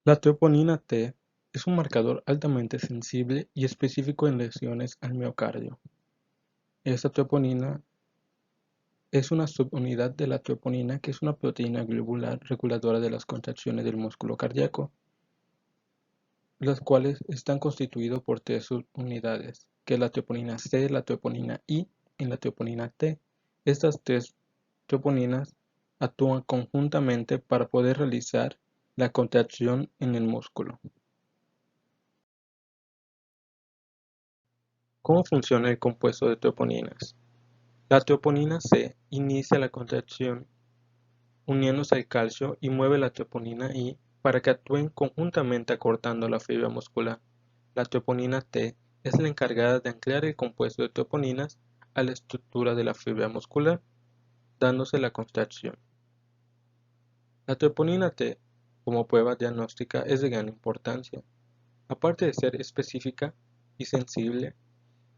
La troponina T es un marcador altamente sensible y específico en lesiones al miocardio. Esta troponina es una subunidad de la troponina, que es una proteína globular reguladora de las contracciones del músculo cardíaco, las cuales están constituidas por tres subunidades, que es la troponina C, la troponina I y la troponina T. Estas tres troponinas actúan conjuntamente para poder realizar la contracción en el músculo. ¿Cómo funciona el compuesto de troponinas? La troponina C inicia la contracción uniéndose al calcio y mueve la troponina I para que actúen conjuntamente acortando la fibra muscular. La troponina T es la encargada de anclar el compuesto de troponinas a la estructura de la fibra muscular, dándose la contracción. La troponina T, como prueba diagnóstica, es de gran importancia. Aparte de ser específica y sensible,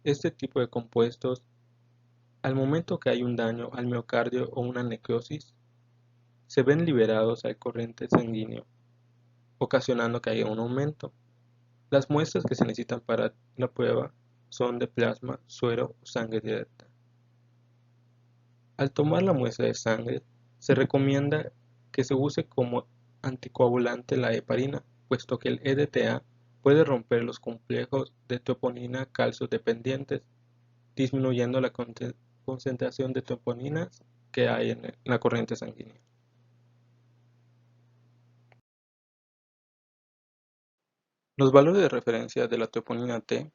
este tipo de compuestos, al momento que hay un daño al miocardio o una necrosis, se ven liberados al corriente sanguíneo, ocasionando que haya un aumento. Las muestras que se necesitan para la prueba son de plasma, suero o sangre directa. Al tomar la muestra de sangre, se recomienda que se use como anticoagulante la heparina, puesto que el EDTA puede romper los complejos de troponina calcio dependientes, disminuyendo la concentración de troponinas que hay en la corriente sanguínea. Los valores de referencia de la troponina T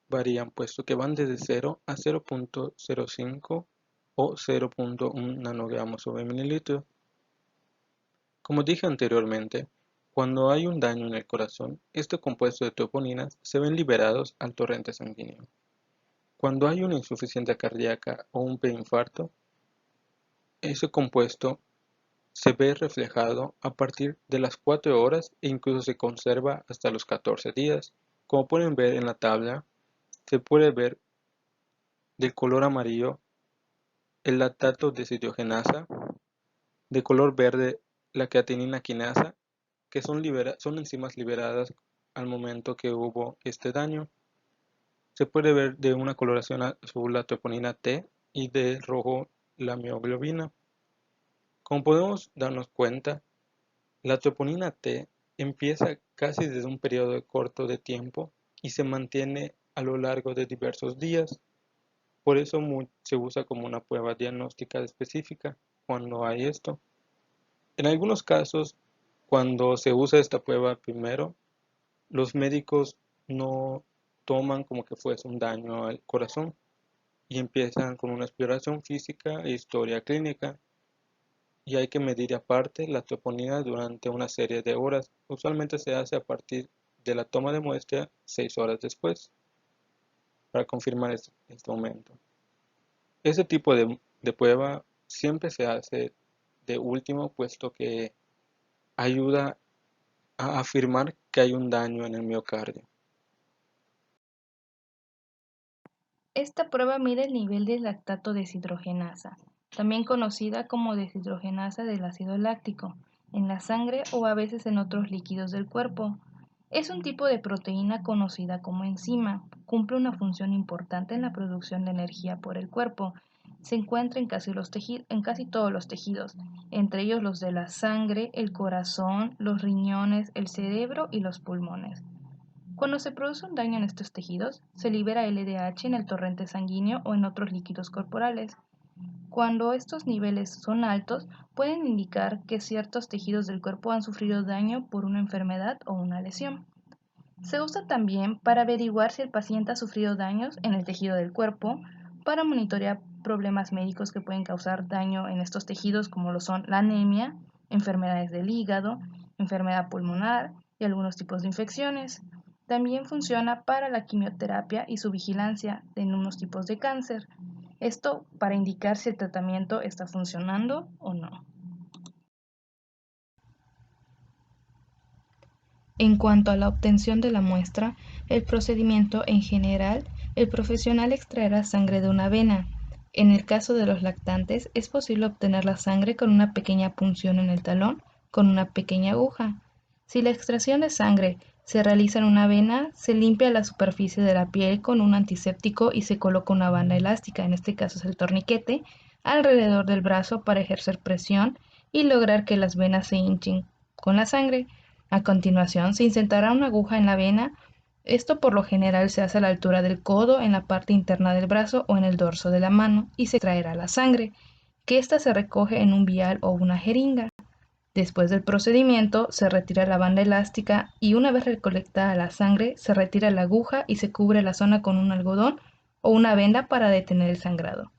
varían, puesto que van desde 0 a 0.05 o 0.1 nanogramos sobre mililitro. Como dije anteriormente, cuando hay un daño en el corazón, este compuesto de troponinas se ven liberados al torrente sanguíneo. Cuando hay una insuficiencia cardíaca o un preinfarto, ese compuesto se ve reflejado a partir de las 4 horas e incluso se conserva hasta los 14 días. Como pueden ver en la tabla, se puede ver del color amarillo el lactato deshidrogenasa, de color verde la creatinina quinasa, que son enzimas liberadas al momento que hubo este daño. Se puede ver de una coloración azul la troponina T y de rojo la mioglobina. Como podemos darnos cuenta, la troponina T empieza casi desde un periodo corto de tiempo y se mantiene a lo largo de diversos días. Por eso se usa como una prueba diagnóstica específica cuando hay esto. En algunos casos, cuando se usa esta prueba primero, los médicos no toman como que fuese un daño al corazón y empiezan con una exploración física e historia clínica, y hay que medir aparte la troponina durante una serie de horas. Usualmente se hace a partir de la toma de muestra 6 horas después para confirmar este aumento. Este tipo de prueba siempre se hace de último, puesto que ayuda a afirmar que hay un daño en el miocardio. Esta prueba mide el nivel de lactato deshidrogenasa, también conocida como deshidrogenasa del ácido láctico, en la sangre o a veces en otros líquidos del cuerpo. Es un tipo de proteína conocida como enzima, cumple una función importante en la producción de energía por el cuerpo. Se encuentra en casi todos los tejidos, entre ellos los de la sangre, el corazón, los riñones, el cerebro y los pulmones. Cuando se produce un daño en estos tejidos, se libera LDH en el torrente sanguíneo o en otros líquidos corporales. Cuando estos niveles son altos, pueden indicar que ciertos tejidos del cuerpo han sufrido daño por una enfermedad o una lesión. Se usa también para averiguar si el paciente ha sufrido daños en el tejido del cuerpo, para monitorear problemas médicos que pueden causar daño en estos tejidos, como lo son la anemia, enfermedades del hígado, enfermedad pulmonar y algunos tipos de infecciones. También funciona para la quimioterapia y su vigilancia en unos tipos de cáncer. Esto para indicar si el tratamiento está funcionando o no. En cuanto a la obtención de la muestra, el procedimiento en general, el profesional extraerá sangre de una vena. En el caso de los lactantes, es posible obtener la sangre con una pequeña punción en el talón con una pequeña aguja. Si la extracción de sangre se realiza en una vena, se limpia la superficie de la piel con un antiséptico y se coloca una banda elástica, en este caso es el torniquete, alrededor del brazo para ejercer presión y lograr que las venas se hinchen con la sangre. A continuación, se insertará una aguja en la vena. Esto por lo general se hace a la altura del codo, en la parte interna del brazo o en el dorso de la mano y se extraerá la sangre, que ésta se recoge en un vial o una jeringa. Después del procedimiento, se retira la banda elástica y una vez recolectada la sangre, se retira la aguja y se cubre la zona con un algodón o una venda para detener el sangrado.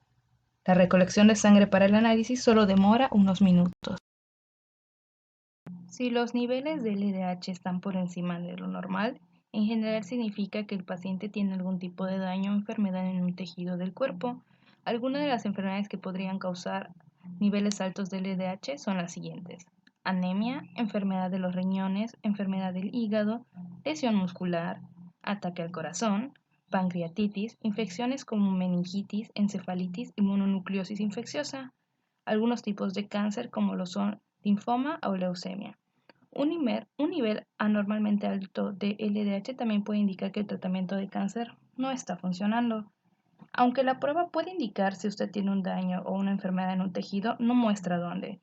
La recolección de sangre para el análisis solo demora unos minutos. Si los niveles de LDH están por encima de lo normal, en general significa que el paciente tiene algún tipo de daño o enfermedad en un tejido del cuerpo. Algunas de las enfermedades que podrían causar niveles altos de LDH son las siguientes: anemia, enfermedad de los riñones, enfermedad del hígado, lesión muscular, ataque al corazón, pancreatitis, infecciones como meningitis, encefalitis y mononucleosis infecciosa, algunos tipos de cáncer como lo son linfoma o leucemia. Un nivel anormalmente alto de LDH también puede indicar que el tratamiento de cáncer no está funcionando. Aunque la prueba puede indicar si usted tiene un daño o una enfermedad en un tejido, no muestra dónde.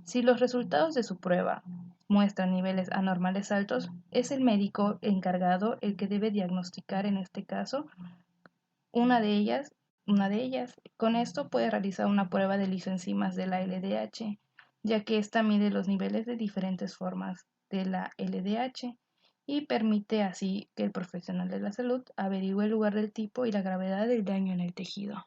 Si los resultados de su prueba muestran niveles anormales altos, es el médico encargado el que debe diagnosticar en este caso una de ellas. Con esto puede realizar una prueba de lisoenzimas de la LDH, ya que esta mide los niveles de diferentes formas de la LDH y permite así que el profesional de la salud averigüe el lugar del tipo y la gravedad del daño en el tejido.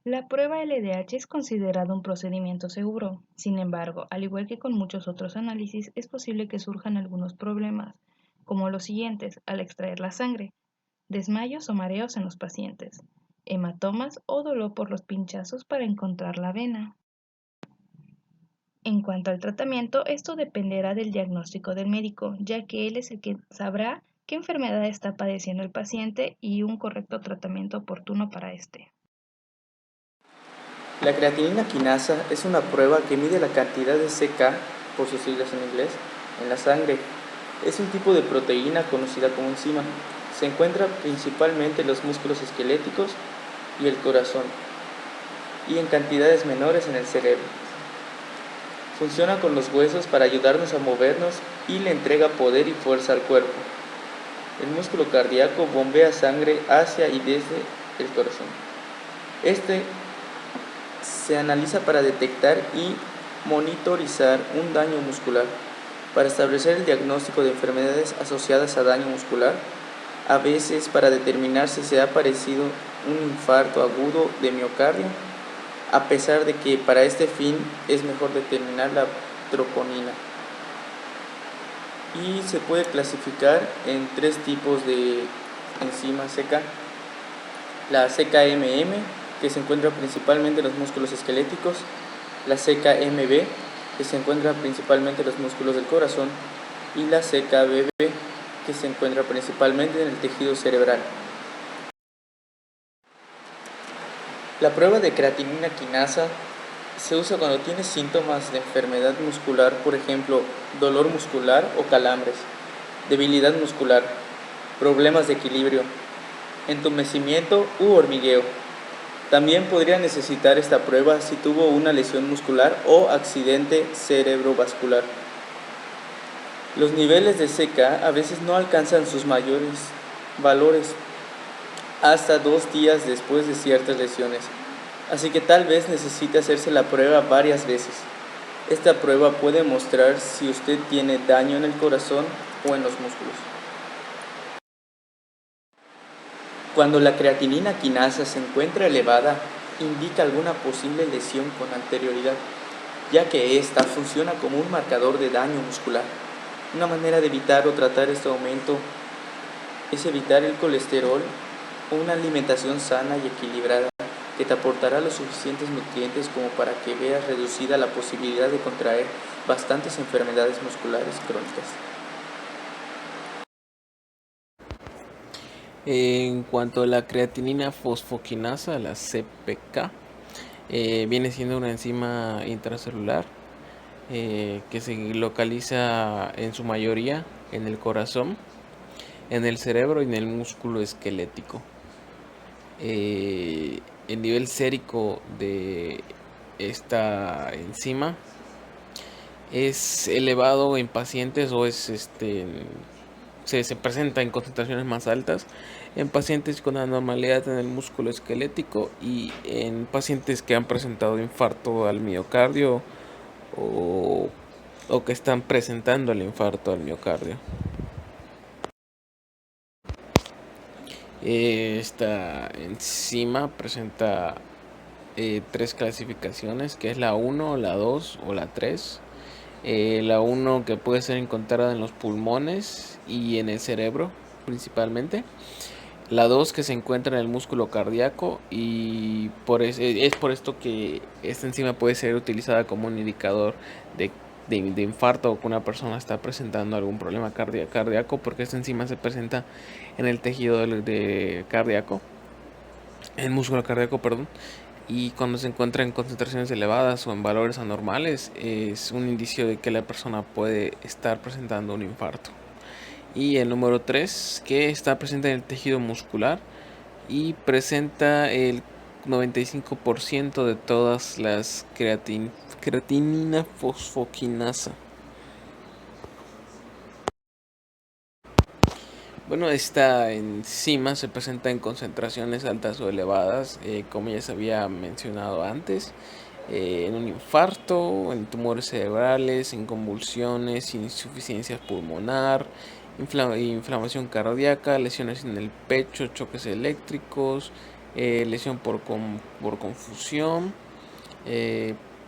La prueba LDH es considerado un procedimiento seguro. Sin embargo, al igual que con muchos otros análisis, es posible que surjan algunos problemas, como los siguientes al extraer la sangre: desmayos o mareos en los pacientes, hematomas o dolor por los pinchazos para encontrar la vena. En cuanto al tratamiento, esto dependerá del diagnóstico del médico, ya que él es el que sabrá qué enfermedad está padeciendo el paciente y un correcto tratamiento oportuno para este. La creatinina quinasa es una prueba que mide la cantidad de CK, por sus siglas en inglés, en la sangre. Es un tipo de proteína conocida como enzima. Se encuentra principalmente en los músculos esqueléticos y el corazón, y en cantidades menores en el cerebro. Funciona con los huesos para ayudarnos a movernos y le entrega poder y fuerza al cuerpo. El músculo cardíaco bombea sangre hacia y desde el corazón. Este se analiza para detectar y monitorizar un daño muscular. Para establecer el diagnóstico de enfermedades asociadas a daño muscular, a veces para determinar si se ha padecido un infarto agudo de miocardio, a pesar de que para este fin es mejor determinar la troponina. Y se puede clasificar en tres tipos de enzimas CK. La CKMM, que se encuentra principalmente en los músculos esqueléticos, la CKMB, que se encuentra principalmente en los músculos del corazón, y la CKBB, que se encuentra principalmente en el tejido cerebral. La prueba de creatinina quinasa se usa cuando tienes síntomas de enfermedad muscular, por ejemplo, dolor muscular o calambres, debilidad muscular, problemas de equilibrio, entumecimiento u hormigueo. También podría necesitar esta prueba si tuvo una lesión muscular o accidente cerebrovascular. Los niveles de CK a veces no alcanzan sus mayores valores hasta 2 días después de ciertas lesiones, así que tal vez necesite hacerse la prueba varias veces. Esta prueba puede mostrar si usted tiene daño en el corazón o en los músculos. Cuando la creatinina quinasa se encuentra elevada, indica alguna posible lesión con anterioridad, ya que esta funciona como un marcador de daño muscular. Una manera de evitar o tratar este aumento es evitar el colesterol o una alimentación sana y equilibrada que te aportará los suficientes nutrientes como para que veas reducida la posibilidad de contraer bastantes enfermedades musculares crónicas. En cuanto a la creatinina fosfoquinasa, la CPK, viene siendo una enzima intracelular que se localiza en su mayoría en el corazón, en el cerebro y en el músculo esquelético. El nivel sérico de esta enzima es elevado en pacientes o se presenta en concentraciones más altas en pacientes con anormalidad en el músculo esquelético y en pacientes que han presentado infarto al miocardio o, o que están presentando el infarto al miocardio. Esta enzima presenta tres clasificaciones, que es la 1, la 2 o la 3. La 1 que puede ser encontrada en los pulmones y en el cerebro principalmente. La 2 que se encuentra en el músculo cardíaco y es por esto que esta enzima puede ser utilizada como un indicador de infarto o que una persona está presentando algún problema cardíaco, porque esta enzima se presenta en el tejido cardíaco, en el músculo cardíaco, perdón, y cuando se encuentra en concentraciones elevadas o en valores anormales es un indicio de que la persona puede estar presentando un infarto. Y el número 3 que está presente en el tejido muscular y presenta el 95% de todas las creatinina fosfoquinasa. Bueno, esta enzima se presenta en concentraciones altas o elevadas, como ya se había mencionado antes, en un infarto, en tumores cerebrales, en convulsiones, insuficiencia pulmonar, inflamación cardíaca, lesiones en el pecho, choques eléctricos, lesión por confusión,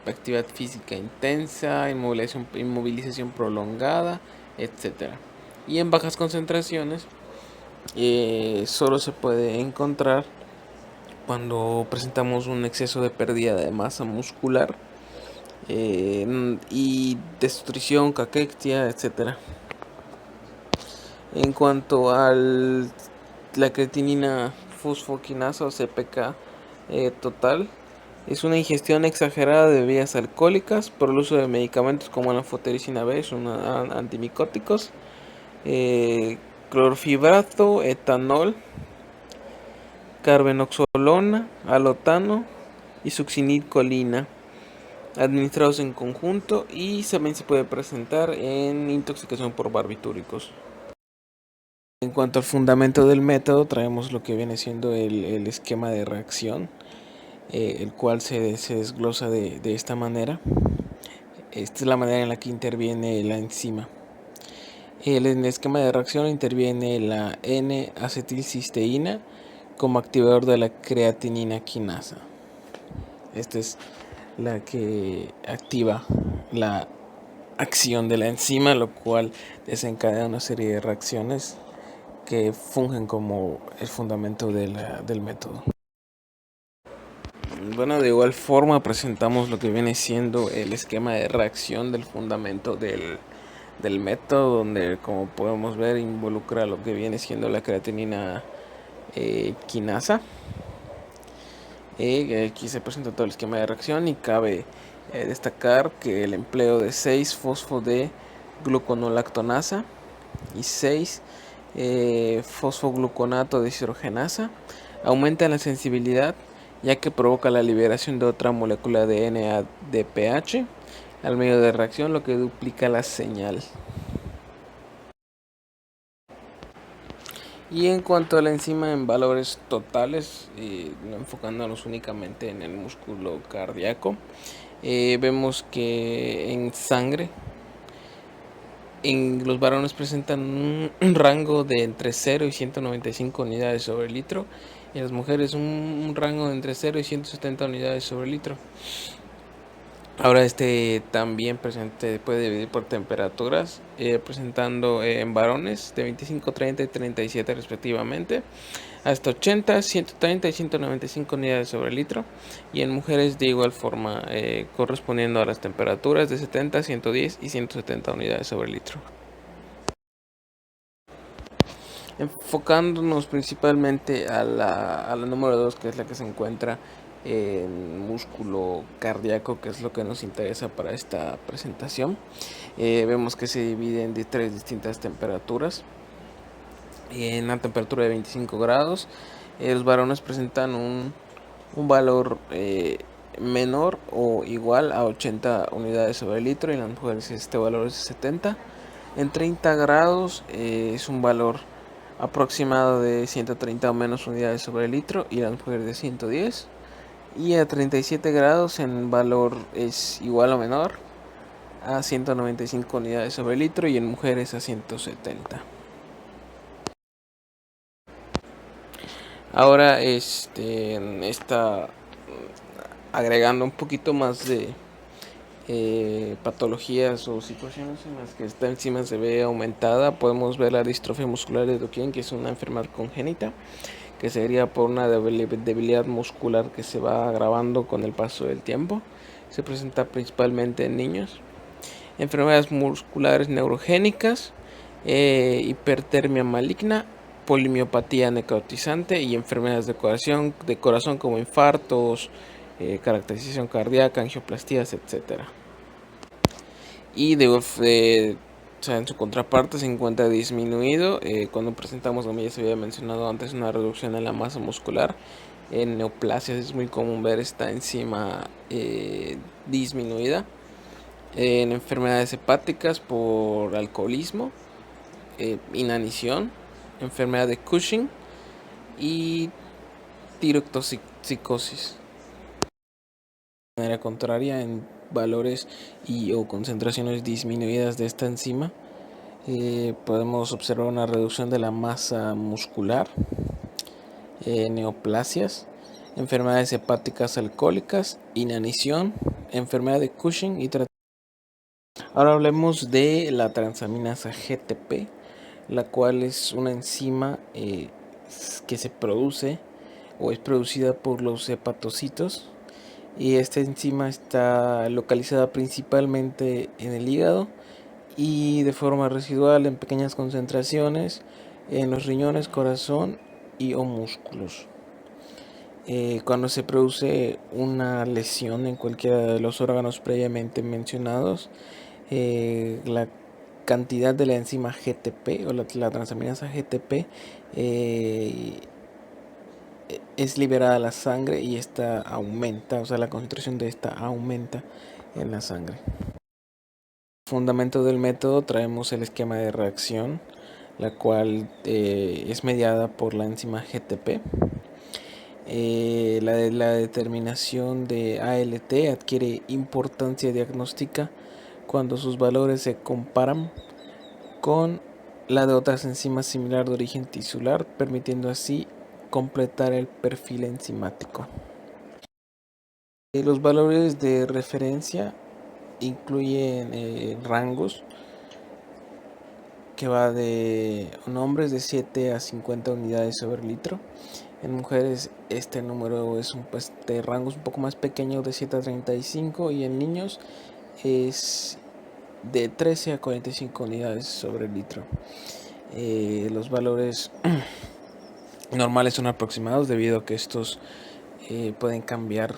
actividad física intensa, inmovilización prolongada, etc. Y en bajas concentraciones solo se puede encontrar cuando presentamos un exceso de pérdida de masa muscular y desnutrición, caquexia, etc. En cuanto a la creatinina fosfoquinasa o CPK total, es una ingestión exagerada de bebidas alcohólicas por el uso de medicamentos como la anfotericina B, son antimicóticos, clorfibrato, etanol, carbenoxolona, alotano y succinilcolina, administrados en conjunto, y también se puede presentar en intoxicación por barbitúricos. En cuanto al fundamento del método, traemos lo que viene siendo el esquema de reacción, el cual se desglosa de esta manera. Esta es la manera en la que interviene la enzima. En el esquema de reacción interviene la N-acetilcisteína como activador de la creatinina quinasa. Esta es la que activa la acción de la enzima, lo cual desencadena una serie de reacciones que fungen como el fundamento del método. Bueno, de igual forma presentamos lo que viene siendo el esquema de reacción del fundamento del método, donde, como podemos ver, involucra lo que viene siendo la creatinina quinasa. Aquí se presenta todo el esquema de reacción y cabe destacar que el empleo de 6-fosfo de gluconolactonasa y 6-fosfogluconato de deshidrogenasa aumenta la sensibilidad, ya que provoca la liberación de otra molécula de NADPH al medio de reacción, lo que duplica la señal. Y en cuanto a la enzima en valores totales, enfocándonos únicamente en el músculo cardíaco, vemos que en sangre, en los varones presentan un rango de entre 0 y 195 unidades sobre litro, y en las mujeres un rango de entre 0 y 170 unidades sobre litro. Ahora también puede dividir por temperaturas, presentando en varones de 25, 30 y 37 respectivamente, hasta 80, 130 y 195 unidades sobre litro, y en mujeres de igual forma, correspondiendo a las temperaturas de 70, 110 y 170 unidades sobre litro. Enfocándonos principalmente a la número 2, que es la que se encuentra músculo cardíaco, que es lo que nos interesa para esta presentación. Vemos que se divide en tres distintas temperaturas. En la temperatura de 25 grados, los varones presentan un valor menor o igual a 80 unidades sobre litro, y en las mujeres este valor es 70. En 30 grados es un valor aproximado de 130 o menos unidades sobre litro, y las mujeres de 110. Y a 37 grados en valor es igual o menor a 195 unidades sobre litro, y en mujeres a 170. Ahora está agregando un poquito más de patologías o situaciones en las que esta enzima se ve aumentada. Podemos ver la distrofia muscular de Duchenne, que es una enfermedad congénita, que sería por una debilidad muscular que se va agravando con el paso del tiempo. Se presenta principalmente en niños. Enfermedades musculares neurogénicas, hipertermia maligna, polimiopatía necrotizante y enfermedades de corazón como infartos, caracterización cardíaca, angioplastías, etc. Y en su contraparte se encuentra disminuido cuando presentamos, como ya se había mencionado antes, una reducción en la masa muscular. En neoplasias es muy común ver esta enzima disminuida. En enfermedades hepáticas por alcoholismo, inanición, enfermedad de Cushing y tirotoxicosis. De manera contraria, en valores o concentraciones disminuidas de esta enzima, podemos observar una reducción de la masa muscular, neoplasias, enfermedades hepáticas alcohólicas, inanición, enfermedad de Cushing y tratamiento. Ahora hablemos de la transaminasa GTP, la cual es una enzima que se produce o es producida por los hepatocitos, y esta enzima está localizada principalmente en el hígado y de forma residual en pequeñas concentraciones en los riñones, corazón y o músculos. Cuando se produce una lesión en cualquiera de los órganos previamente mencionados, la cantidad de la enzima GTP o la transaminasa GTP es liberada a la sangre, y esta aumenta, o sea, la concentración de esta aumenta en la sangre. Fundamento del método traemos el esquema de reacción, la cual es mediada por la enzima GTP. La determinación de ALT adquiere importancia diagnóstica cuando sus valores se comparan con la de otras enzimas similar de origen tisular, permitiendo así completar el perfil enzimático. Los valores de referencia incluyen rangos que va de hombres de 7 a 50 unidades sobre litro. En mujeres este número es de rangos un poco más pequeños, de 7 a 35, y en niños es de 13 a 45 unidades sobre litro. Los valores normales son aproximados debido a que estos pueden cambiar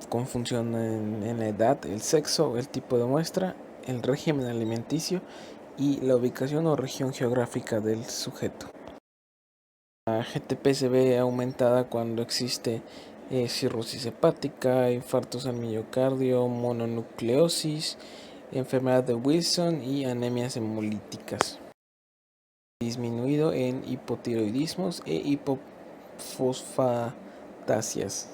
con función en la edad, el sexo, el tipo de muestra, el régimen alimenticio y la ubicación o región geográfica del sujeto. La GTP se ve aumentada cuando existe cirrosis hepática, infartos al miocardio, mononucleosis, enfermedad de Wilson y anemias hemolíticas. Disminuido en hipotiroidismos e hipofosfatasias.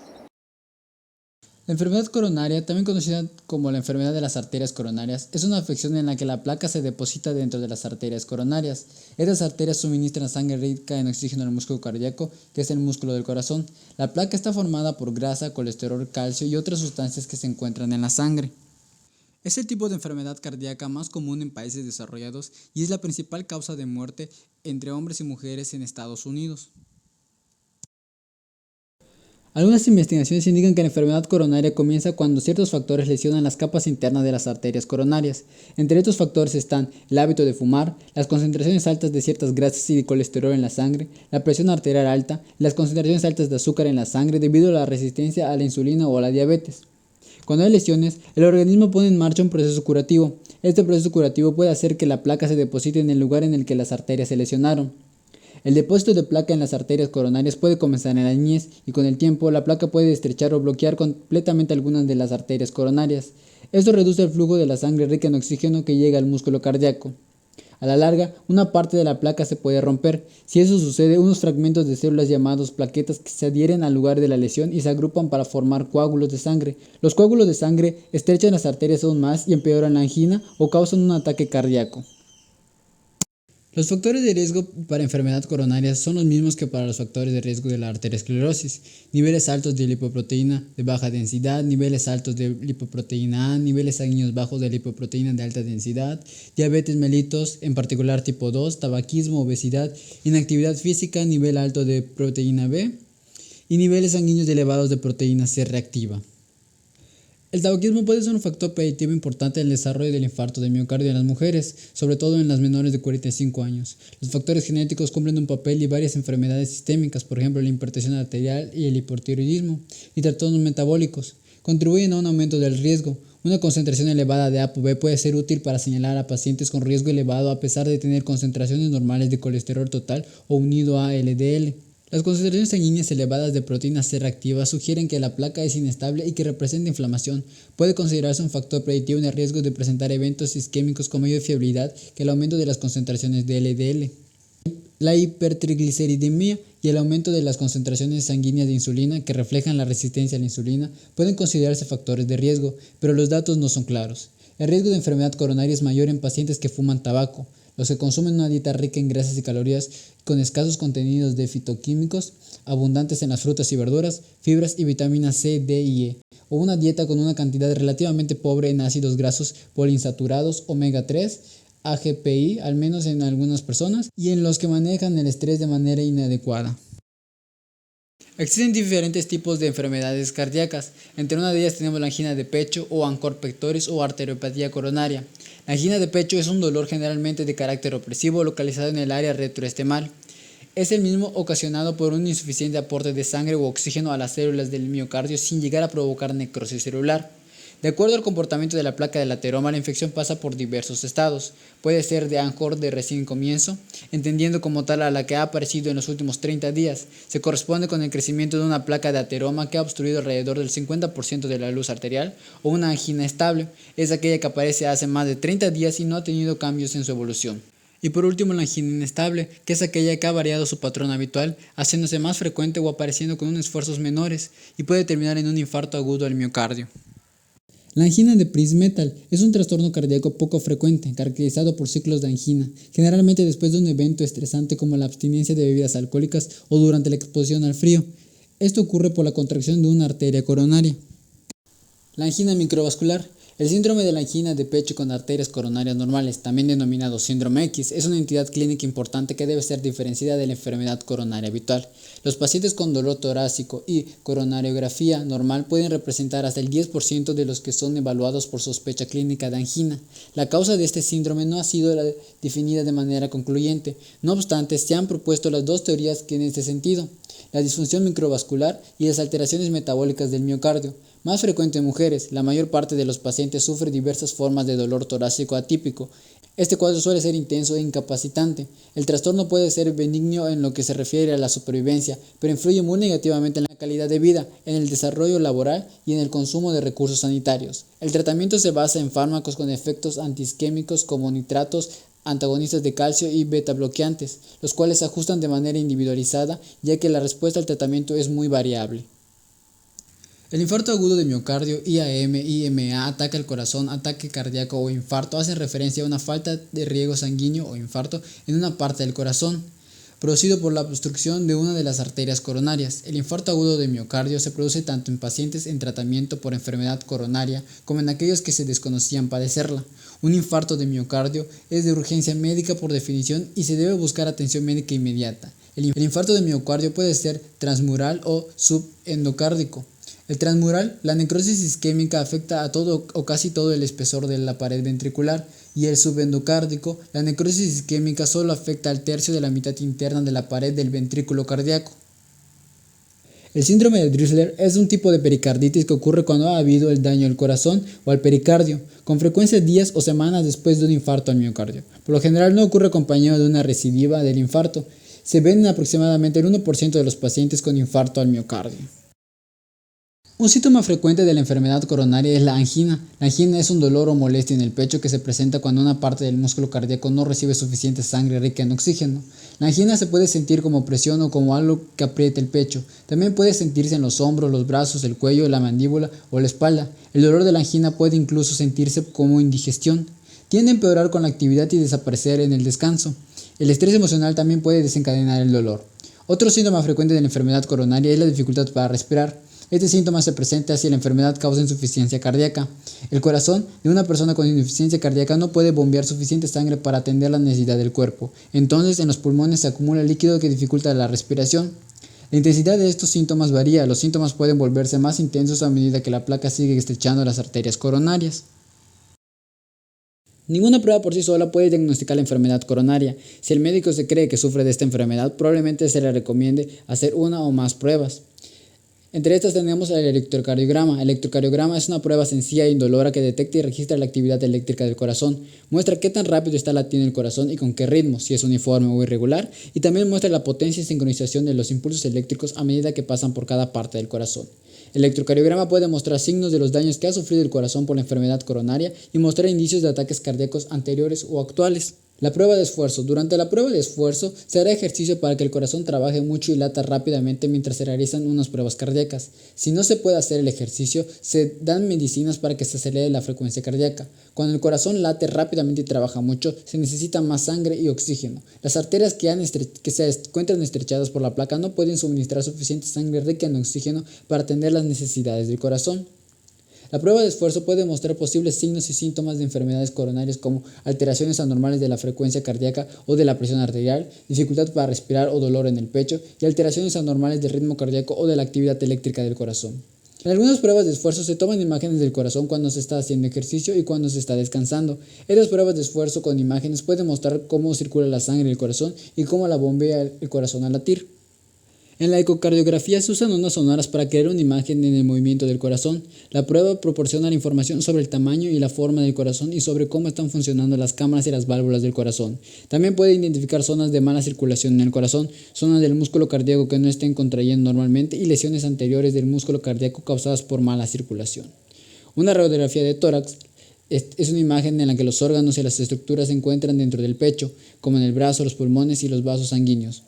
La enfermedad coronaria, también conocida como la enfermedad de las arterias coronarias, es una afección en la que la placa se deposita dentro de las arterias coronarias. Estas arterias suministran sangre rica en oxígeno al músculo cardíaco, que es el músculo del corazón. La placa está formada por grasa, colesterol, calcio y otras sustancias que se encuentran en la sangre. Es el tipo de enfermedad cardíaca más común en países desarrollados y es la principal causa de muerte entre hombres y mujeres en Estados Unidos. Algunas investigaciones indican que la enfermedad coronaria comienza cuando ciertos factores lesionan las capas internas de las arterias coronarias. Entre estos factores están el hábito de fumar, las concentraciones altas de ciertas grasas y de colesterol en la sangre, la presión arterial alta y las concentraciones altas de azúcar en la sangre debido a la resistencia a la insulina o a la diabetes. Cuando hay lesiones, el organismo pone en marcha un proceso curativo. Este proceso curativo puede hacer que la placa se deposite en el lugar en el que las arterias se lesionaron. El depósito de placa en las arterias coronarias puede comenzar en la niñez y con el tiempo la placa puede estrechar o bloquear completamente algunas de las arterias coronarias. Esto reduce el flujo de la sangre rica en oxígeno que llega al músculo cardíaco. A la larga, una parte de la placa se puede romper. Si eso sucede, unos fragmentos de células llamados plaquetas que se adhieren al lugar de la lesión y se agrupan para formar coágulos de sangre. Los coágulos de sangre estrechan las arterias aún más y empeoran la angina o causan un ataque cardíaco. Los factores de riesgo para enfermedad coronaria son los mismos que para los factores de riesgo de la arteriosclerosis: niveles altos de lipoproteína de baja densidad, niveles altos de lipoproteína A, niveles sanguíneos bajos de lipoproteína de alta densidad, diabetes mellitus, en particular tipo 2, tabaquismo, obesidad, inactividad física, nivel alto de proteína B y niveles sanguíneos elevados de proteína C reactiva. El tabaquismo puede ser un factor predictivo importante en el desarrollo del infarto de miocardio en las mujeres, sobre todo en las menores de 45 años. Los factores genéticos cumplen un papel y varias enfermedades sistémicas, por ejemplo la hipertensión arterial y el hipotiroidismo, y trastornos metabólicos, contribuyen a un aumento del riesgo. Una concentración elevada de ApoB puede ser útil para señalar a pacientes con riesgo elevado a pesar de tener concentraciones normales de colesterol total o unido a LDL. Las concentraciones sanguíneas elevadas de proteína C reactiva sugieren que la placa es inestable y que representa inflamación. Puede considerarse un factor predictivo en el riesgo de presentar eventos isquémicos con mayor fiabilidad que el aumento de las concentraciones de LDL. La hipertrigliceridemia y el aumento de las concentraciones sanguíneas de insulina, que reflejan la resistencia a la insulina, pueden considerarse factores de riesgo, pero los datos no son claros. El riesgo de enfermedad coronaria es mayor en pacientes que fuman tabaco, los que consumen una dieta rica en grasas y calorías con escasos contenidos de fitoquímicos, abundantes en las frutas y verduras, fibras y vitaminas C, D y E, o una dieta con una cantidad relativamente pobre en ácidos grasos poliinsaturados, omega 3, AGPI, al menos en algunas personas, y en los que manejan el estrés de manera inadecuada. Existen diferentes tipos de enfermedades cardíacas. Entre una de ellas tenemos la angina de pecho o ancor pectoris o arteriopatía coronaria. La angina de pecho es un dolor generalmente de carácter opresivo localizado en el área retroestemal. Es el mismo ocasionado por un insuficiente aporte de sangre u oxígeno a las células del miocardio sin llegar a provocar necrosis celular. De acuerdo al comportamiento de la placa del ateroma, la infección pasa por diversos estados. Puede ser de ancor de recién comienzo, entendiendo como tal a la que ha aparecido en los últimos 30 días. Se corresponde con el crecimiento de una placa de ateroma que ha obstruido alrededor del 50% de la luz arterial, o una angina estable, es aquella que aparece hace más de 30 días y no ha tenido cambios en su evolución. Y por último, la angina inestable, que es aquella que ha variado su patrón habitual, haciéndose más frecuente o apareciendo con unos esfuerzos menores, y puede terminar en un infarto agudo al miocardio. La angina de Prinzmetal es un trastorno cardíaco poco frecuente, caracterizado por ciclos de angina, generalmente después de un evento estresante como la abstinencia de bebidas alcohólicas o durante la exposición al frío. Esto ocurre por la contracción de una arteria coronaria. La angina microvascular. El síndrome de la angina de pecho con arterias coronarias normales, también denominado síndrome X, es una entidad clínica importante que debe ser diferenciada de la enfermedad coronaria habitual. Los pacientes con dolor torácico y coronariografía normal pueden representar hasta el 10% de los que son evaluados por sospecha clínica de angina. La causa de este síndrome no ha sido definida de manera concluyente. No obstante, se han propuesto las dos teorías que en este sentido: la disfunción microvascular y las alteraciones metabólicas del miocardio. Más frecuente en mujeres, la mayor parte de los pacientes sufre diversas formas de dolor torácico atípico. Este cuadro suele ser intenso e incapacitante. El trastorno puede ser benigno en lo que se refiere a la supervivencia, pero influye muy negativamente en la calidad de vida, en el desarrollo laboral y en el consumo de recursos sanitarios. El tratamiento se basa en fármacos con efectos antiisquémicos como nitratos, antagonistas de calcio y beta-bloqueantes, los cuales se ajustan de manera individualizada, ya que la respuesta al tratamiento es muy variable. El infarto agudo de miocardio, IAM, IMA, ataque al corazón, ataque cardíaco o infarto hacen referencia a una falta de riego sanguíneo o infarto en una parte del corazón, producido por la obstrucción de una de las arterias coronarias. El infarto agudo de miocardio se produce tanto en pacientes en tratamiento por enfermedad coronaria como en aquellos que se desconocían padecerla. Un infarto de miocardio es de urgencia médica por definición y se debe buscar atención médica inmediata. El infarto de miocardio puede ser transmural o subendocárdico. El transmural, la necrosis isquémica afecta a todo o casi todo el espesor de la pared ventricular, y el subendocárdico, la necrosis isquémica solo afecta al tercio de la mitad interna de la pared del ventrículo cardíaco. El síndrome de Drexler es un tipo de pericarditis que ocurre cuando ha habido el daño al corazón o al pericardio, con frecuencia días o semanas después de un infarto al miocardio. Por lo general no ocurre acompañado de una recidiva del infarto. Se ven en aproximadamente el 1% de los pacientes con infarto al miocardio. Un síntoma frecuente de la enfermedad coronaria es la angina. La angina es un dolor o molestia en el pecho que se presenta cuando una parte del músculo cardíaco no recibe suficiente sangre rica en oxígeno. La angina se puede sentir como presión o como algo que aprieta el pecho. También puede sentirse en los hombros, los brazos, el cuello, la mandíbula o la espalda. El dolor de la angina puede incluso sentirse como indigestión. Tiende a empeorar con la actividad y desaparecer en el descanso. El estrés emocional también puede desencadenar el dolor. Otro síntoma frecuente de la enfermedad coronaria es la dificultad para respirar. Este síntoma se presenta si la enfermedad causa insuficiencia cardíaca. El corazón de una persona con insuficiencia cardíaca no puede bombear suficiente sangre para atender la necesidad del cuerpo. Entonces, en los pulmones se acumula líquido que dificulta la respiración. La intensidad de estos síntomas varía. Los síntomas pueden volverse más intensos a medida que la placa sigue estrechando las arterias coronarias. Ninguna prueba por sí sola puede diagnosticar la enfermedad coronaria. Si el médico se cree que sufre de esta enfermedad, probablemente se le recomiende hacer una o más pruebas. Entre estas tenemos el electrocardiograma. El electrocardiograma es una prueba sencilla e indolora que detecta y registra la actividad eléctrica del corazón. Muestra qué tan rápido está latiendo el corazón y con qué ritmo, si es uniforme o irregular, y también muestra la potencia y sincronización de los impulsos eléctricos a medida que pasan por cada parte del corazón. El electrocardiograma puede mostrar signos de los daños que ha sufrido el corazón por la enfermedad coronaria y mostrar indicios de ataques cardíacos anteriores o actuales. La prueba de esfuerzo. Durante la prueba de esfuerzo se hará ejercicio para que el corazón trabaje mucho y lata rápidamente mientras se realizan unas pruebas cardíacas. Si no se puede hacer el ejercicio, se dan medicinas para que se acelere la frecuencia cardíaca. Cuando el corazón late rápidamente y trabaja mucho, se necesita más sangre y oxígeno. Las arterias que se encuentran estrechadas por la placa no pueden suministrar suficiente sangre rica en oxígeno para atender las necesidades del corazón. La prueba de esfuerzo puede mostrar posibles signos y síntomas de enfermedades coronarias como alteraciones anormales de la frecuencia cardíaca o de la presión arterial, dificultad para respirar o dolor en el pecho y alteraciones anormales del ritmo cardíaco o de la actividad eléctrica del corazón. En algunas pruebas de esfuerzo se toman imágenes del corazón cuando se está haciendo ejercicio y cuando se está descansando. Estas pruebas de esfuerzo con imágenes pueden mostrar cómo circula la sangre en el corazón y cómo la bombea el corazón al latir. En la ecocardiografía se usan ondas sonoras para crear una imagen en el movimiento del corazón. La prueba proporciona la información sobre el tamaño y la forma del corazón y sobre cómo están funcionando las cámaras y las válvulas del corazón. También puede identificar zonas de mala circulación en el corazón, zonas del músculo cardíaco que no estén contrayendo normalmente y lesiones anteriores del músculo cardíaco causadas por mala circulación. Una radiografía de tórax es una imagen en la que los órganos y las estructuras se encuentran dentro del pecho, como en el brazo, los pulmones y los vasos sanguíneos.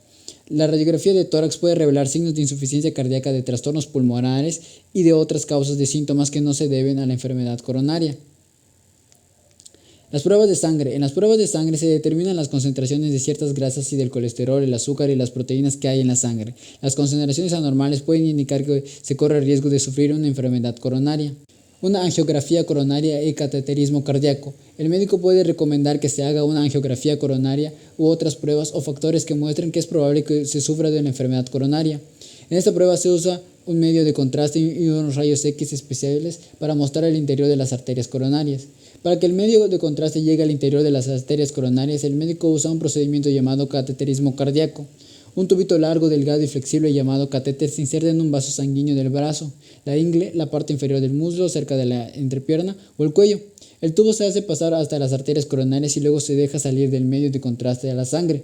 La radiografía de tórax puede revelar signos de insuficiencia cardíaca, de trastornos pulmonares y de otras causas de síntomas que no se deben a la enfermedad coronaria. Las pruebas de sangre. En las pruebas de sangre se determinan las concentraciones de ciertas grasas y del colesterol, el azúcar y las proteínas que hay en la sangre. Las concentraciones anormales pueden indicar que se corre el riesgo de sufrir una enfermedad coronaria. Una angiografía coronaria y cateterismo cardíaco. El médico puede recomendar que se haga una angiografía coronaria u otras pruebas o factores que muestren que es probable que se sufra de una enfermedad coronaria. En esta prueba se usa un medio de contraste y unos rayos X especiales para mostrar el interior de las arterias coronarias. Para que el medio de contraste llegue al interior de las arterias coronarias, el médico usa un procedimiento llamado cateterismo cardíaco. Un tubito largo, delgado y flexible llamado catéter se inserta en un vaso sanguíneo del brazo, la ingle, la parte inferior del muslo, cerca de la entrepierna o el cuello. El tubo se hace pasar hasta las arterias coronarias y luego se deja salir del medio de contraste a la sangre.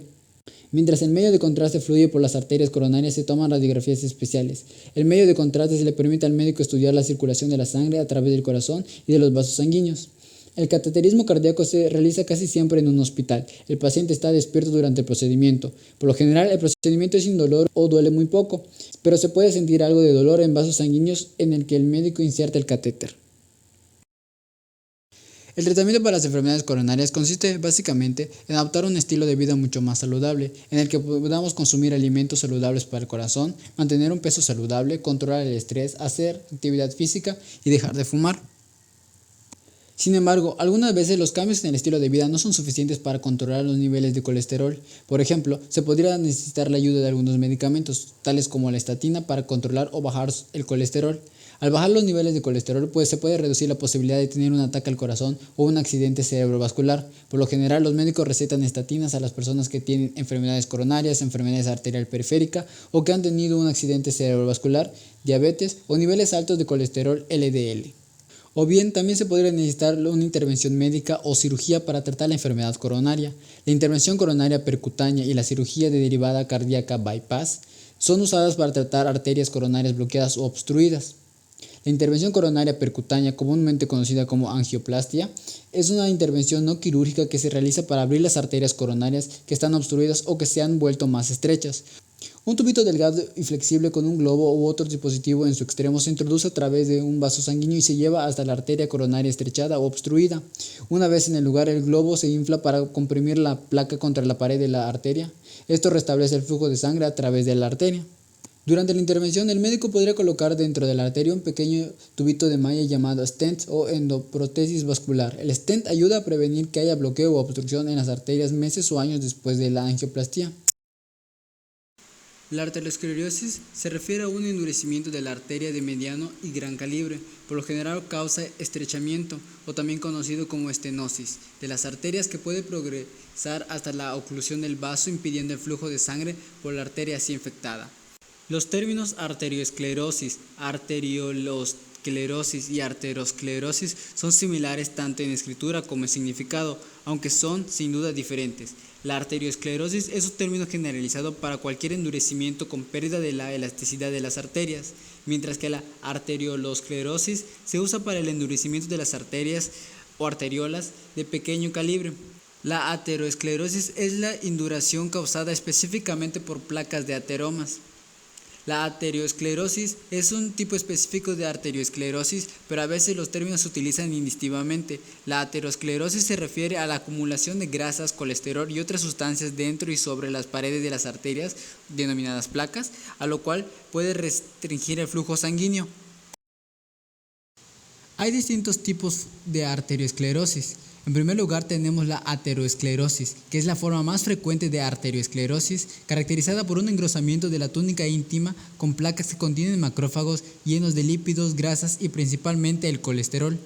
Mientras el medio de contraste fluye por las arterias coronarias, se toman radiografías especiales. El medio de contraste se le permite al médico estudiar la circulación de la sangre a través del corazón y de los vasos sanguíneos. El cateterismo cardíaco se realiza casi siempre en un hospital. El paciente está despierto durante el procedimiento. Por lo general, el procedimiento es indoloro o duele muy poco, pero se puede sentir algo de dolor en vasos sanguíneos en el que el médico inserta el catéter. El tratamiento para las enfermedades coronarias consiste básicamente en adoptar un estilo de vida mucho más saludable, en el que podamos consumir alimentos saludables para el corazón, mantener un peso saludable, controlar el estrés, hacer actividad física y dejar de fumar. Sin embargo, algunas veces los cambios en el estilo de vida no son suficientes para controlar los niveles de colesterol. Por ejemplo, se podría necesitar la ayuda de algunos medicamentos, tales como la estatina, para controlar o bajar el colesterol. Al bajar los niveles de colesterol, pues se puede reducir la posibilidad de tener un ataque al corazón o un accidente cerebrovascular. Por lo general, los médicos recetan estatinas a las personas que tienen enfermedades coronarias, enfermedades arterial periférica o que han tenido un accidente cerebrovascular, diabetes o niveles altos de colesterol LDL. O bien también se podría necesitar una intervención médica o cirugía para tratar la enfermedad coronaria. La intervención coronaria percutánea y la cirugía de derivada cardíaca bypass son usadas para tratar arterias coronarias bloqueadas o obstruidas. La intervención coronaria percutánea, comúnmente conocida como angioplastia, es una intervención no quirúrgica que se realiza para abrir las arterias coronarias que están obstruidas o que se han vuelto más estrechas. Un tubito delgado y flexible con un globo u otro dispositivo en su extremo se introduce a través de un vaso sanguíneo y se lleva hasta la arteria coronaria estrechada o obstruida. Una vez en el lugar, el globo se infla para comprimir la placa contra la pared de la arteria. Esto restablece el flujo de sangre a través de la arteria. Durante la intervención, el médico podría colocar dentro de la arteria un pequeño tubito de malla llamado stent o endoprotesis vascular. El stent ayuda a prevenir que haya bloqueo o obstrucción en las arterias meses o años después de la angioplastia. La arteriosclerosis se refiere a un endurecimiento de la arteria de mediano y gran calibre, por lo general causa estrechamiento, o también conocido como estenosis, de las arterias que puede progresar hasta la oclusión del vaso, impidiendo el flujo de sangre por la arteria así infectada. Los términos arteriosclerosis, arteriolosclerosis y arteriosclerosis son similares tanto en escritura como en significado, aunque son sin duda diferentes. La arteriosclerosis es un término generalizado para cualquier endurecimiento con pérdida de la elasticidad de las arterias, mientras que la arteriolosclerosis se usa para el endurecimiento de las arterias o arteriolas de pequeño calibre. La aterosclerosis es la induración causada específicamente por placas de ateromas. La arteriosclerosis es un tipo específico de arteriosclerosis, pero a veces los términos se utilizan indistintamente. La aterosclerosis se refiere a la acumulación de grasas, colesterol y otras sustancias dentro y sobre las paredes de las arterias, denominadas placas, a lo cual puede restringir el flujo sanguíneo. Hay distintos tipos de arteriosclerosis. En primer lugar tenemos la aterosclerosis, que es la forma más frecuente de arteriosclerosis, caracterizada por un engrosamiento de la túnica íntima con placas que contienen macrófagos llenos de lípidos, grasas y principalmente el colesterol.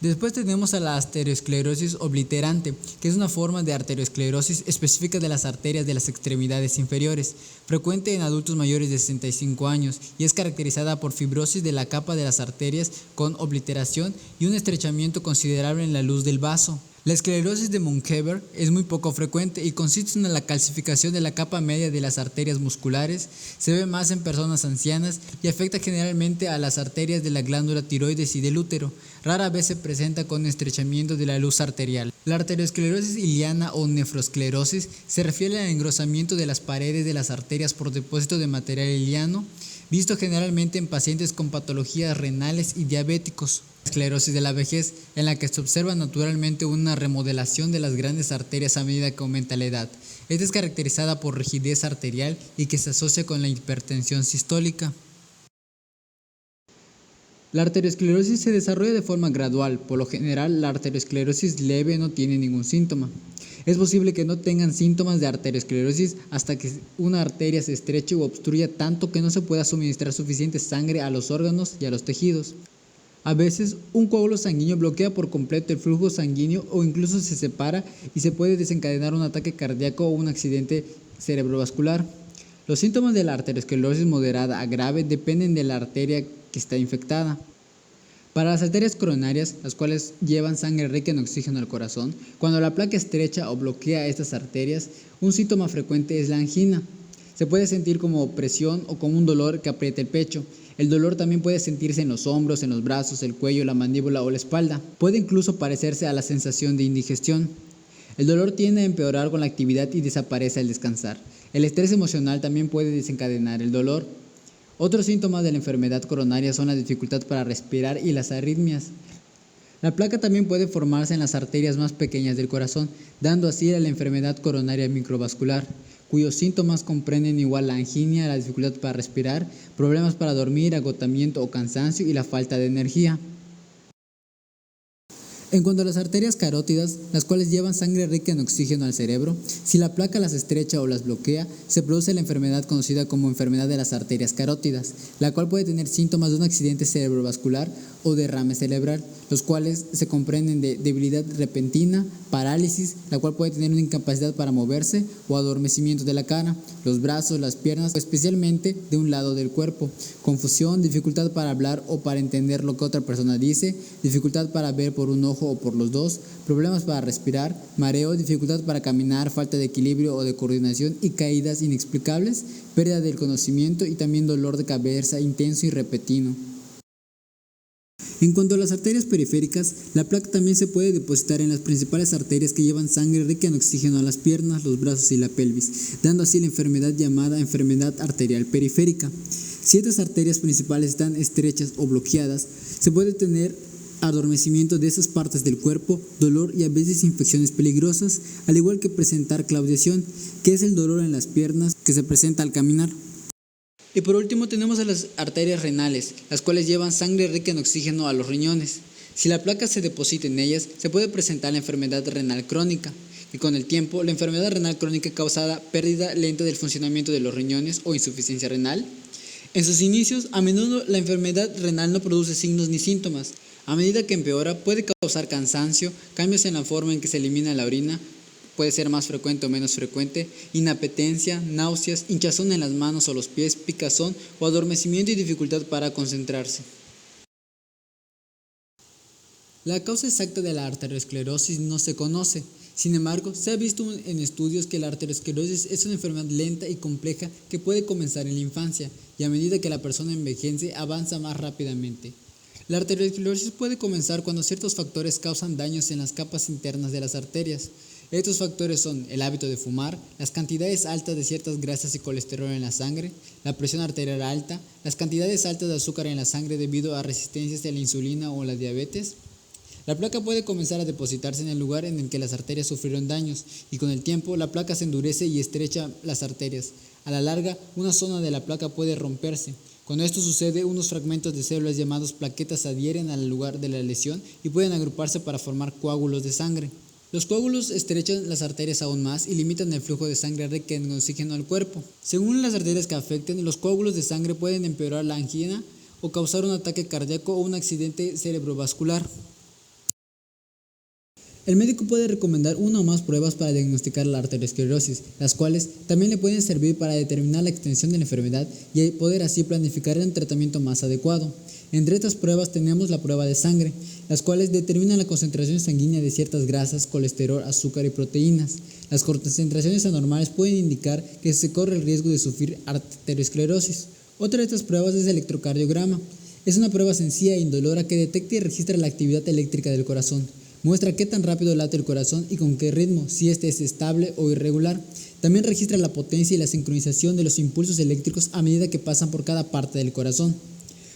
Después tenemos a la arteriosclerosis obliterante, que es una forma de arteriosclerosis específica de las arterias de las extremidades inferiores, frecuente en adultos mayores de 65 años y es caracterizada por fibrosis de la capa de las arterias con obliteración y un estrechamiento considerable en la luz del vaso. La esclerosis de Munkever es muy poco frecuente y consiste en la calcificación de la capa media de las arterias musculares. Se ve más en personas ancianas y afecta generalmente a las arterias de la glándula tiroides y del útero. Rara vez se presenta con estrechamiento de la luz arterial. La arteriosclerosis iliana o nefrosclerosis se refiere al engrosamiento de las paredes de las arterias por depósito de material iliano, visto generalmente en pacientes con patologías renales y diabéticos. Esclerosis de la vejez, en la que se observa naturalmente una remodelación de las grandes arterias a medida que aumenta la edad. Esta es caracterizada por rigidez arterial y que se asocia con la hipertensión sistólica. La arteriosclerosis se desarrolla de forma gradual. Por lo general, la arteriosclerosis leve no tiene ningún síntoma. Es posible que no tengan síntomas de arteriosclerosis hasta que una arteria se estreche o obstruya tanto que no se pueda suministrar suficiente sangre a los órganos y a los tejidos. A veces, un coágulo sanguíneo bloquea por completo el flujo sanguíneo o incluso se separa y se puede desencadenar un ataque cardíaco o un accidente cerebrovascular. Los síntomas de la arteriosclerosis moderada a grave dependen de la arteria que está infectada. Para las arterias coronarias, las cuales llevan sangre rica en oxígeno al corazón, cuando la placa estrecha o bloquea estas arterias, un síntoma frecuente es la angina. Se puede sentir como presión o como un dolor que aprieta el pecho. El dolor también puede sentirse en los hombros, en los brazos, el cuello, la mandíbula o la espalda. Puede incluso parecerse a la sensación de indigestión. El dolor tiende a empeorar con la actividad y desaparece al descansar. El estrés emocional también puede desencadenar el dolor. Otros síntomas de la enfermedad coronaria son la dificultad para respirar y las arritmias. La placa también puede formarse en las arterias más pequeñas del corazón, dando así a la enfermedad coronaria microvascular, cuyos síntomas comprenden igual la angina, la dificultad para respirar, problemas para dormir, agotamiento o cansancio y la falta de energía. En cuanto a las arterias carótidas, las cuales llevan sangre rica en oxígeno al cerebro, si la placa las estrecha o las bloquea, se produce la enfermedad conocida como enfermedad de las arterias carótidas, la cual puede tener síntomas de un accidente cerebrovascular o derrame cerebral, los cuales se comprenden de debilidad repentina, parálisis, la cual puede tener una incapacidad para moverse o adormecimiento de la cara, los brazos, las piernas, o especialmente de un lado del cuerpo, confusión, dificultad para hablar o para entender lo que otra persona dice, dificultad para ver por un ojo o por los dos, problemas para respirar, mareo, dificultad para caminar, falta de equilibrio o de coordinación y caídas inexplicables, pérdida del conocimiento y también dolor de cabeza intenso y repentino. En cuanto a las arterias periféricas, la placa también se puede depositar en las principales arterias que llevan sangre rica en oxígeno a las piernas, los brazos y la pelvis, dando así la enfermedad llamada enfermedad arterial periférica. Si estas arterias principales están estrechas o bloqueadas, se puede tener adormecimiento de esas partes del cuerpo, dolor y a veces infecciones peligrosas, al igual que presentar claudicación, que es el dolor en las piernas que se presenta al caminar. Y por último tenemos a las arterias renales, las cuales llevan sangre rica en oxígeno a los riñones. Si la placa se deposita en ellas, se puede presentar la enfermedad renal crónica, y con el tiempo la enfermedad renal crónica causada pérdida lenta del funcionamiento de los riñones o insuficiencia renal. En sus inicios, a menudo la enfermedad renal no produce signos ni síntomas. A medida que empeora, puede causar cansancio, cambios en la forma en que se elimina la orina, puede ser más frecuente o menos frecuente, inapetencia, náuseas, hinchazón en las manos o los pies, picazón o adormecimiento y dificultad para concentrarse. La causa exacta de la arteriosclerosis no se conoce. Sin embargo, se ha visto en estudios que la arteriosclerosis es una enfermedad lenta y compleja que puede comenzar en la infancia y a medida que la persona envejece avanza más rápidamente. La arteriosclerosis puede comenzar cuando ciertos factores causan daños en las capas internas de las arterias. Estos factores son el hábito de fumar, las cantidades altas de ciertas grasas y colesterol en la sangre, la presión arterial alta, las cantidades altas de azúcar en la sangre debido a resistencias a la insulina o la diabetes. La placa puede comenzar a depositarse en el lugar en el que las arterias sufrieron daños y con el tiempo la placa se endurece y estrecha las arterias. A la larga, una zona de la placa puede romperse. Cuando esto sucede, unos fragmentos de células llamados plaquetas se adhieren al lugar de la lesión y pueden agruparse para formar coágulos de sangre. Los coágulos estrechan las arterias aún más y limitan el flujo de sangre rica en oxígeno al cuerpo. Según las arterias que afecten, los coágulos de sangre pueden empeorar la angina o causar un ataque cardíaco o un accidente cerebrovascular. El médico puede recomendar una o más pruebas para diagnosticar la arteriosclerosis, las cuales también le pueden servir para determinar la extensión de la enfermedad y poder así planificar un tratamiento más adecuado. Entre estas pruebas tenemos la prueba de sangre, las cuales determinan la concentración sanguínea de ciertas grasas, colesterol, azúcar y proteínas. Las concentraciones anormales pueden indicar que se corre el riesgo de sufrir arteriosclerosis. Otra de estas pruebas es el electrocardiograma. Es una prueba sencilla e indolora que detecta y registra la actividad eléctrica del corazón. Muestra qué tan rápido late el corazón y con qué ritmo, si este es estable o irregular. También registra la potencia y la sincronización de los impulsos eléctricos a medida que pasan por cada parte del corazón.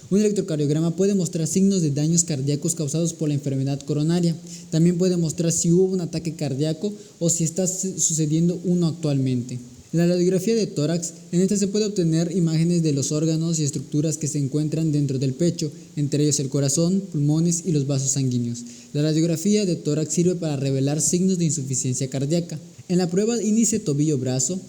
Un electrocardiograma puede mostrar signos de daños cardíacos causados por la enfermedad coronaria. También puede mostrar si hubo un ataque cardíaco o si está sucediendo uno actualmente. La radiografía de tórax, en esta se puede obtener imágenes de los órganos y estructuras que se encuentran dentro del pecho, entre ellos el corazón, pulmones y los vasos sanguíneos. La radiografía de tórax sirve para revelar signos de insuficiencia cardíaca. En la prueba índice tobillo-brazo,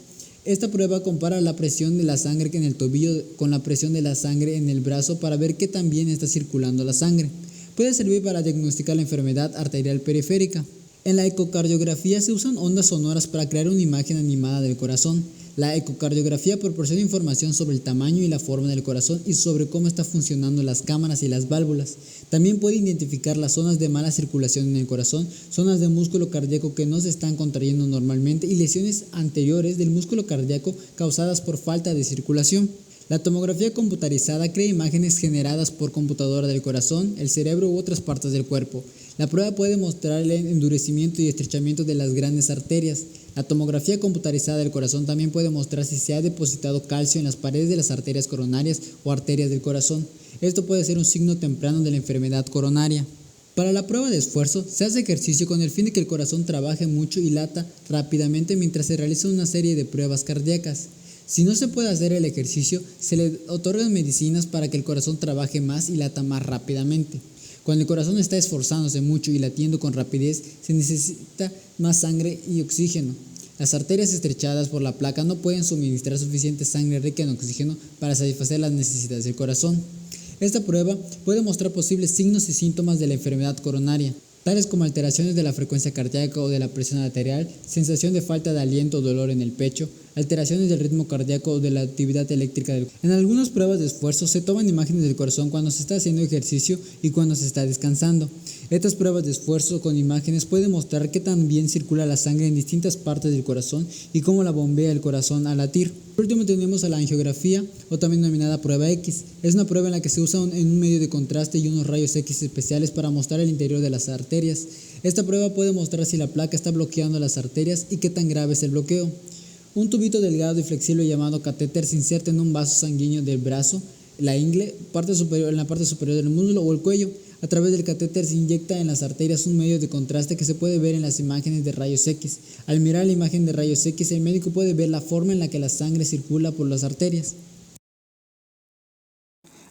esta prueba compara la presión de la sangre en el tobillo con la presión de la sangre en el brazo para ver qué tan bien está circulando la sangre. Puede servir para diagnosticar la enfermedad arterial periférica. En la ecocardiografía se usan ondas sonoras para crear una imagen animada del corazón. La ecocardiografía proporciona información sobre el tamaño y la forma del corazón y sobre cómo están funcionando las cámaras y las válvulas. También puede identificar las zonas de mala circulación en el corazón, zonas de músculo cardíaco que no se están contrayendo normalmente y lesiones anteriores del músculo cardíaco causadas por falta de circulación. La tomografía computarizada crea imágenes generadas por computadora del corazón, el cerebro u otras partes del cuerpo. La prueba puede mostrar el endurecimiento y estrechamiento de las grandes arterias. La tomografía computarizada del corazón también puede mostrar si se ha depositado calcio en las paredes de las arterias coronarias o arterias del corazón. Esto puede ser un signo temprano de la enfermedad coronaria. Para la prueba de esfuerzo, se hace ejercicio con el fin de que el corazón trabaje mucho y lata rápidamente mientras se realiza una serie de pruebas cardíacas. Si no se puede hacer el ejercicio, se le otorgan medicinas para que el corazón trabaje más y lata más rápidamente. Cuando el corazón está esforzándose mucho y latiendo con rapidez, se necesita más sangre y oxígeno. Las arterias estrechadas por la placa no pueden suministrar suficiente sangre rica en oxígeno para satisfacer las necesidades del corazón. Esta prueba puede mostrar posibles signos y síntomas de la enfermedad coronaria, tales como alteraciones de la frecuencia cardíaca o de la presión arterial, sensación de falta de aliento o dolor en el pecho, alteraciones del ritmo cardíaco o de la actividad eléctrica del corazón. En algunas pruebas de esfuerzo se toman imágenes del corazón cuando se está haciendo ejercicio y cuando se está descansando. Estas pruebas de esfuerzo con imágenes pueden mostrar qué tan bien circula la sangre en distintas partes del corazón y cómo la bombea el corazón al latir. Por último tenemos a la angiografía, o también denominada prueba X. Es una prueba en la que se usa un medio de contraste y unos rayos X especiales para mostrar el interior de las arterias. Esta prueba puede mostrar si la placa está bloqueando las arterias y qué tan grave es el bloqueo. Un tubito delgado y flexible llamado catéter se inserta en un vaso sanguíneo del brazo, la ingle, en la parte superior del muslo o el cuello. A través del catéter se inyecta en las arterias un medio de contraste que se puede ver en las imágenes de rayos X. Al mirar la imagen de rayos X, el médico puede ver la forma en la que la sangre circula por las arterias.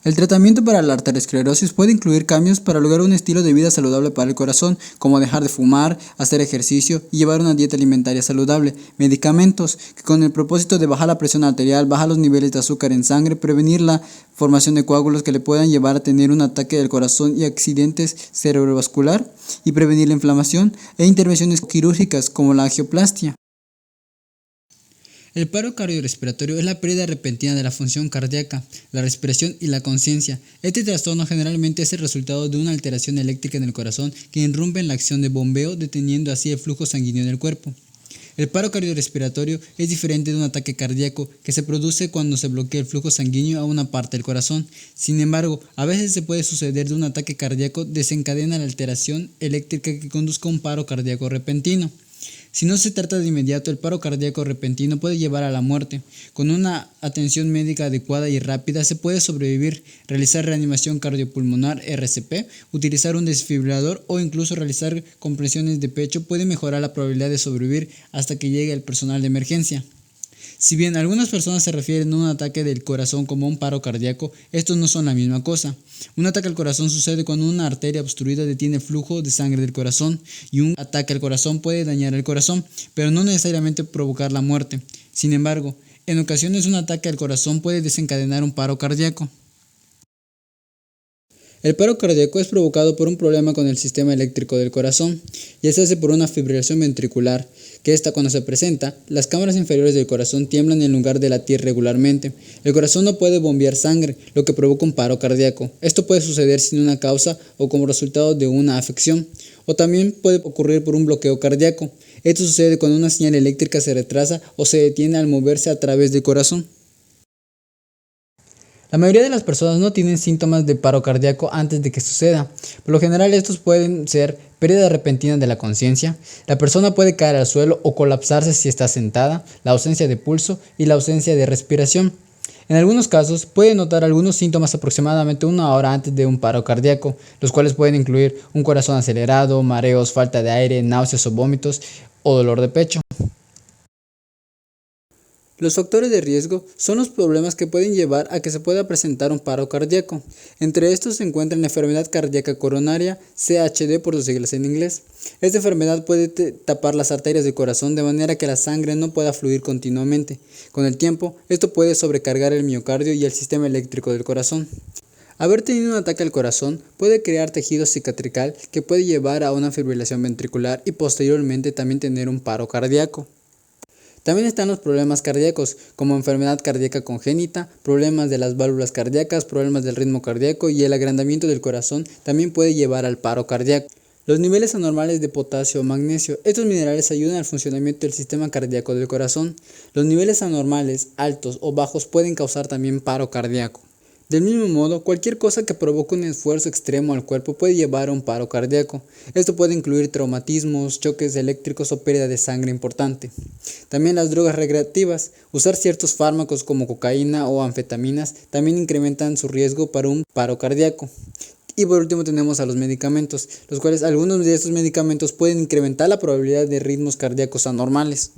El tratamiento para la arteriosclerosis puede incluir cambios para lograr un estilo de vida saludable para el corazón, como dejar de fumar, hacer ejercicio y llevar una dieta alimentaria saludable, medicamentos que con el propósito de bajar la presión arterial, bajar los niveles de azúcar en sangre, prevenir la formación de coágulos que le puedan llevar a tener un ataque del corazón y accidentes cerebrovascular, y prevenir la inflamación, e intervenciones quirúrgicas como la angioplastia. El paro cardiorrespiratorio es la pérdida repentina de la función cardíaca, la respiración y la conciencia. Este trastorno generalmente es el resultado de una alteración eléctrica en el corazón que irrumpe en la acción de bombeo, deteniendo así el flujo sanguíneo en el cuerpo. El paro cardiorrespiratorio es diferente de un ataque cardíaco que se produce cuando se bloquea el flujo sanguíneo a una parte del corazón. Sin embargo, a veces se puede suceder de un ataque cardíaco desencadena la alteración eléctrica que conduzca a un paro cardíaco repentino. Si no se trata de inmediato, el paro cardíaco repentino puede llevar a la muerte. Con una atención médica adecuada y rápida se puede sobrevivir, realizar reanimación cardiopulmonar RCP, utilizar un desfibrilador o incluso realizar compresiones de pecho puede mejorar la probabilidad de sobrevivir hasta que llegue el personal de emergencia. Si bien algunas personas se refieren a un ataque del corazón como un paro cardíaco, estos no son la misma cosa. Un ataque al corazón sucede cuando una arteria obstruida detiene el flujo de sangre del corazón, y un ataque al corazón puede dañar el corazón, pero no necesariamente provocar la muerte. Sin embargo, en ocasiones un ataque al corazón puede desencadenar un paro cardíaco. El paro cardíaco es provocado por un problema con el sistema eléctrico del corazón, y se hace por una fibrilación ventricular, que cuando se presenta, las cámaras inferiores del corazón tiemblan en lugar de latir regularmente. El corazón no puede bombear sangre, lo que provoca un paro cardíaco. Esto puede suceder sin una causa o como resultado de una afección, o también puede ocurrir por un bloqueo cardíaco. Esto sucede cuando una señal eléctrica se retrasa o se detiene al moverse a través del corazón. La mayoría de las personas no tienen síntomas de paro cardíaco antes de que suceda. Por lo general estos pueden ser pérdida repentina de la conciencia, la persona puede caer al suelo o colapsarse si está sentada, la ausencia de pulso y la ausencia de respiración. En algunos casos puede notar algunos síntomas aproximadamente una hora antes de un paro cardíaco, los cuales pueden incluir un corazón acelerado, mareos, falta de aire, náuseas o vómitos o dolor de pecho. Los factores de riesgo son los problemas que pueden llevar a que se pueda presentar un paro cardíaco. Entre estos se encuentra la enfermedad cardíaca coronaria, CHD por sus siglas en inglés. Esta enfermedad puede tapar las arterias del corazón de manera que la sangre no pueda fluir continuamente. Con el tiempo, esto puede sobrecargar el miocardio y el sistema eléctrico del corazón. Haber tenido un ataque al corazón puede crear tejido cicatrical que puede llevar a una fibrilación ventricular y posteriormente también tener un paro cardíaco. También están los problemas cardíacos, como enfermedad cardíaca congénita, problemas de las válvulas cardíacas, problemas del ritmo cardíaco y el agrandamiento del corazón también puede llevar al paro cardíaco. Los niveles anormales de potasio o magnesio. Estos minerales ayudan al funcionamiento del sistema cardíaco del corazón. Los niveles anormales, altos o bajos pueden causar también paro cardíaco. Del mismo modo, cualquier cosa que provoque un esfuerzo extremo al cuerpo puede llevar a un paro cardíaco. Esto puede incluir traumatismos, choques eléctricos o pérdida de sangre importante. También las drogas recreativas. Usar ciertos fármacos como cocaína o anfetaminas también incrementan su riesgo para un paro cardíaco. Y por último tenemos a los medicamentos, los cuales algunos de estos medicamentos pueden incrementar la probabilidad de ritmos cardíacos anormales.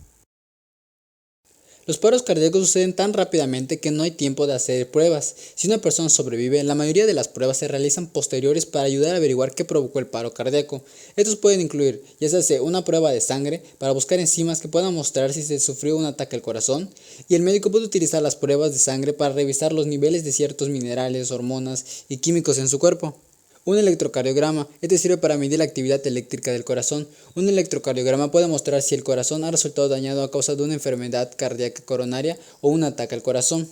Los paros cardíacos suceden tan rápidamente que no hay tiempo de hacer pruebas. Si una persona sobrevive, la mayoría de las pruebas se realizan posteriores para ayudar a averiguar qué provocó el paro cardíaco. Estos pueden incluir, ya sea una prueba de sangre para buscar enzimas que puedan mostrar si se sufrió un ataque al corazón, y el médico puede utilizar las pruebas de sangre para revisar los niveles de ciertos minerales, hormonas y químicos en su cuerpo. Un electrocardiograma, este sirve para medir la actividad eléctrica del corazón. Un electrocardiograma puede mostrar si el corazón ha resultado dañado a causa de una enfermedad cardíaca coronaria o un ataque al corazón.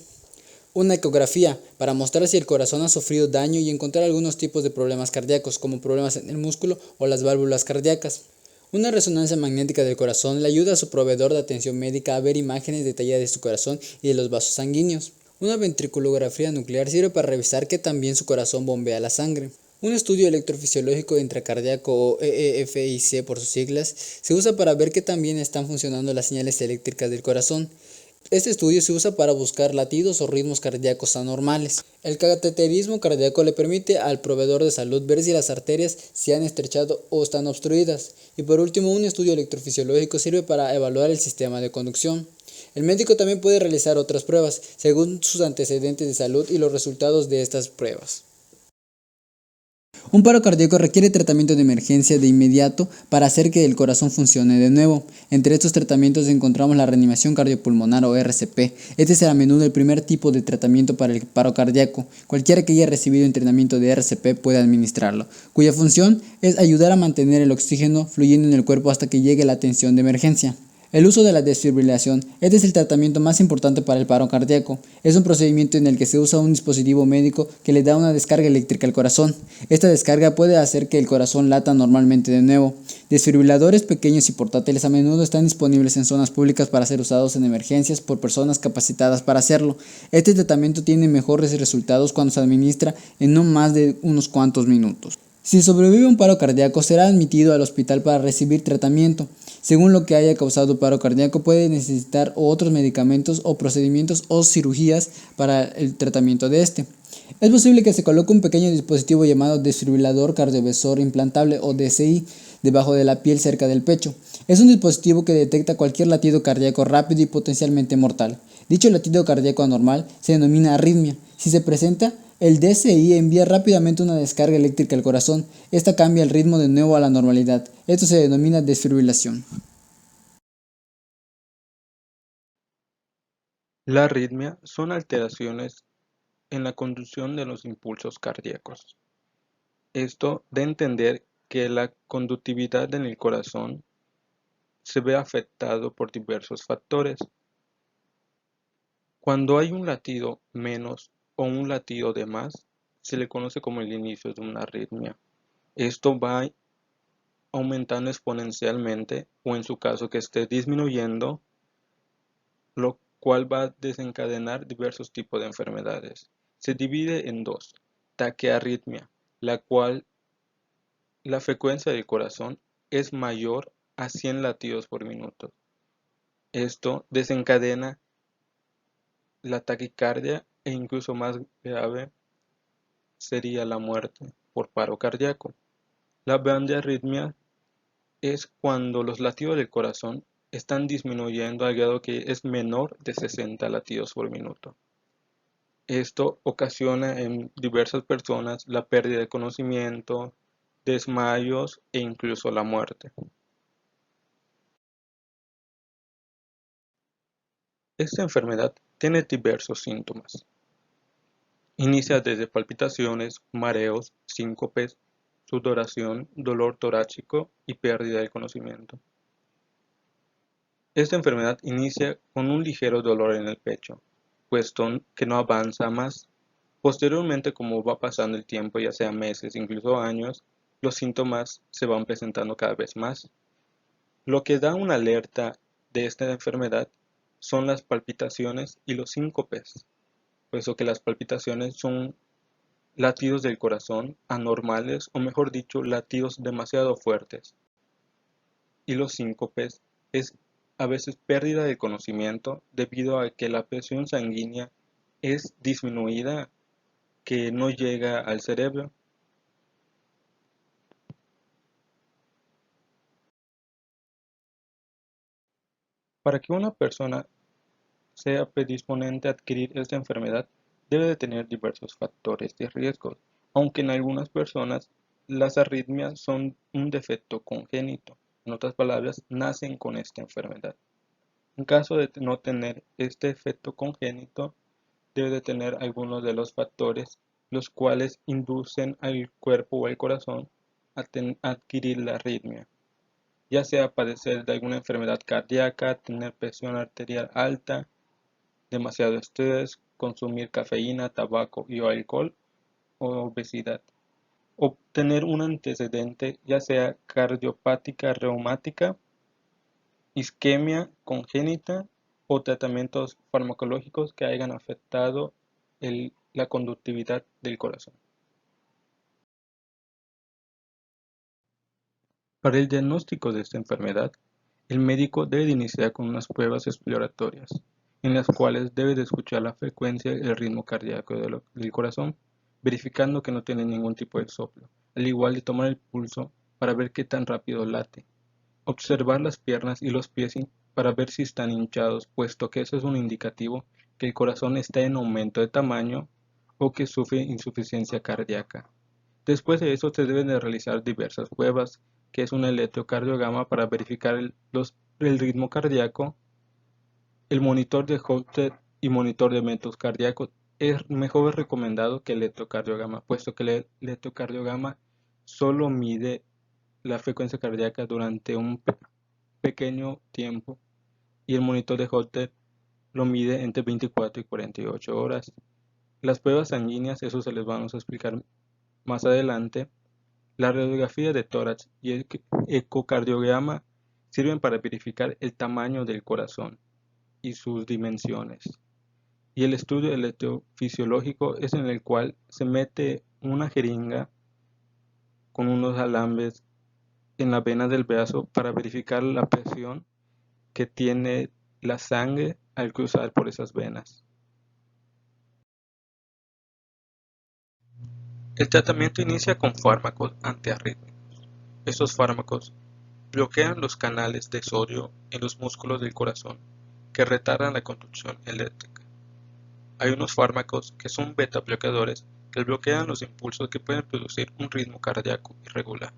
Una ecografía, para mostrar si el corazón ha sufrido daño y encontrar algunos tipos de problemas cardíacos, como problemas en el músculo o las válvulas cardíacas. Una resonancia magnética del corazón le ayuda a su proveedor de atención médica a ver imágenes detalladas de su corazón y de los vasos sanguíneos. Una ventriculografía nuclear sirve para revisar que también su corazón bombea la sangre. Un estudio electrofisiológico intracardíaco o EEFIC por sus siglas se usa para ver que también están funcionando las señales eléctricas del corazón. Este estudio se usa para buscar latidos o ritmos cardíacos anormales. El cateterismo cardíaco le permite al proveedor de salud ver si las arterias se han estrechado o están obstruidas. Y por último, un estudio electrofisiológico sirve para evaluar el sistema de conducción. El médico también puede realizar otras pruebas, según sus antecedentes de salud y los resultados de estas pruebas. Un paro cardíaco requiere tratamiento de emergencia de inmediato para hacer que el corazón funcione de nuevo. Entre estos tratamientos encontramos la reanimación cardiopulmonar o RCP. Este es a menudo el primer tipo de tratamiento para el paro cardíaco. Cualquiera que haya recibido entrenamiento de RCP puede administrarlo, cuya función es ayudar a mantener el oxígeno fluyendo en el cuerpo hasta que llegue la atención de emergencia. El uso de la desfibrilación. Este es el tratamiento más importante para el paro cardíaco. Es un procedimiento en el que se usa un dispositivo médico que le da una descarga eléctrica al corazón. Esta descarga puede hacer que el corazón lata normalmente de nuevo. Desfibriladores pequeños y portátiles a menudo están disponibles en zonas públicas para ser usados en emergencias por personas capacitadas para hacerlo. Este tratamiento tiene mejores resultados cuando se administra en no más de unos cuantos minutos. Si sobrevive a un paro cardíaco, será admitido al hospital para recibir tratamiento. Según lo que haya causado paro cardíaco, puede necesitar otros medicamentos o procedimientos o cirugías para el tratamiento de este. Es posible que se coloque un pequeño dispositivo llamado desfibrilador cardiovascular implantable o DCI debajo de la piel cerca del pecho. Es un dispositivo que detecta cualquier latido cardíaco rápido y potencialmente mortal. Dicho latido cardíaco anormal se denomina arritmia. Si se presenta, el DCI envía rápidamente una descarga eléctrica al corazón. Esta cambia el ritmo de nuevo a la normalidad. Esto se denomina desfibrilación. La arritmia son alteraciones en la conducción de los impulsos cardíacos. Esto da a entender que la conductividad en el corazón se ve afectado por diversos factores. Cuando hay un latido menos o un latido de más, se le conoce como el inicio de una arritmia. Esto va aumentando exponencialmente o en su caso que esté disminuyendo, lo cual va a desencadenar diversos tipos de enfermedades. Se divide en dos: taquiarritmia, la cual la frecuencia del corazón es mayor a 100 latidos por minuto. Esto desencadena la taquicardia e incluso más grave sería la muerte por paro cardíaco. La bandiarritmia es cuando los latidos del corazón están disminuyendo al grado que es menor de 60 latidos por minuto. Esto ocasiona en diversas personas la pérdida de conocimiento, desmayos e incluso la muerte. Esta enfermedad tiene diversos síntomas. Inicia desde palpitaciones, mareos, síncopes, sudoración, dolor torácico y pérdida de conocimiento. Esta enfermedad inicia con un ligero dolor en el pecho, cuestión que no avanza más. Posteriormente, como va pasando el tiempo, ya sea meses, incluso años, los síntomas se van presentando cada vez más. Lo que da una alerta de esta enfermedad son las palpitaciones y los síncopes, puesto que las palpitaciones son latidos del corazón anormales o mejor dicho, latidos demasiado fuertes. Y los síncopes es a veces pérdida de conocimiento debido a que la presión sanguínea es disminuida, que no llega al cerebro. Para que una persona sea predisponente a adquirir esta enfermedad debe de tener diversos factores de riesgo, aunque en algunas personas las arritmias son un defecto congénito. En otras palabras, nacen con esta enfermedad. En caso de no tener este efecto congénito, debe de tener algunos de los factores los cuales inducen al cuerpo o al corazón a adquirir la arritmia, ya sea padecer de alguna enfermedad cardíaca, tener presión arterial alta, demasiado estrés, consumir cafeína, tabaco y o alcohol o obesidad, o tener un antecedente ya sea cardiopática reumática, isquemia congénita o tratamientos farmacológicos que hayan afectado la conductividad del corazón. Para el diagnóstico de esta enfermedad, el médico debe de iniciar con unas pruebas exploratorias, en las cuales debe de escuchar la frecuencia y el ritmo cardíaco del corazón, verificando que no tiene ningún tipo de soplo, al igual de tomar el pulso para ver qué tan rápido late, observar las piernas y los pies para ver si están hinchados, puesto que eso es un indicativo que el corazón está en aumento de tamaño o que sufre insuficiencia cardíaca. Después de eso se deben de realizar diversas pruebas, que es un electrocardiograma para verificar el ritmo cardíaco, el monitor de Holter y monitor de eventos cardíacos. Es mejor recomendado que el electrocardiograma, puesto que el electrocardiograma solo mide la frecuencia cardíaca durante un pequeño tiempo y el monitor de Holter lo mide entre 24 y 48 horas. Las pruebas sanguíneas, eso se les vamos a explicar más adelante. La radiografía de tórax y el ecocardiograma sirven para verificar el tamaño del corazón y sus dimensiones. Y el estudio electrofisiológico es en el cual se mete una jeringa con unos alambres en la vena del brazo para verificar la presión que tiene la sangre al cruzar por esas venas. El tratamiento inicia con fármacos antiarrítmicos. Estos fármacos bloquean los canales de sodio en los músculos del corazón que retardan la conducción eléctrica. Hay unos fármacos que son beta bloqueadores que bloquean los impulsos que pueden producir un ritmo cardíaco irregular.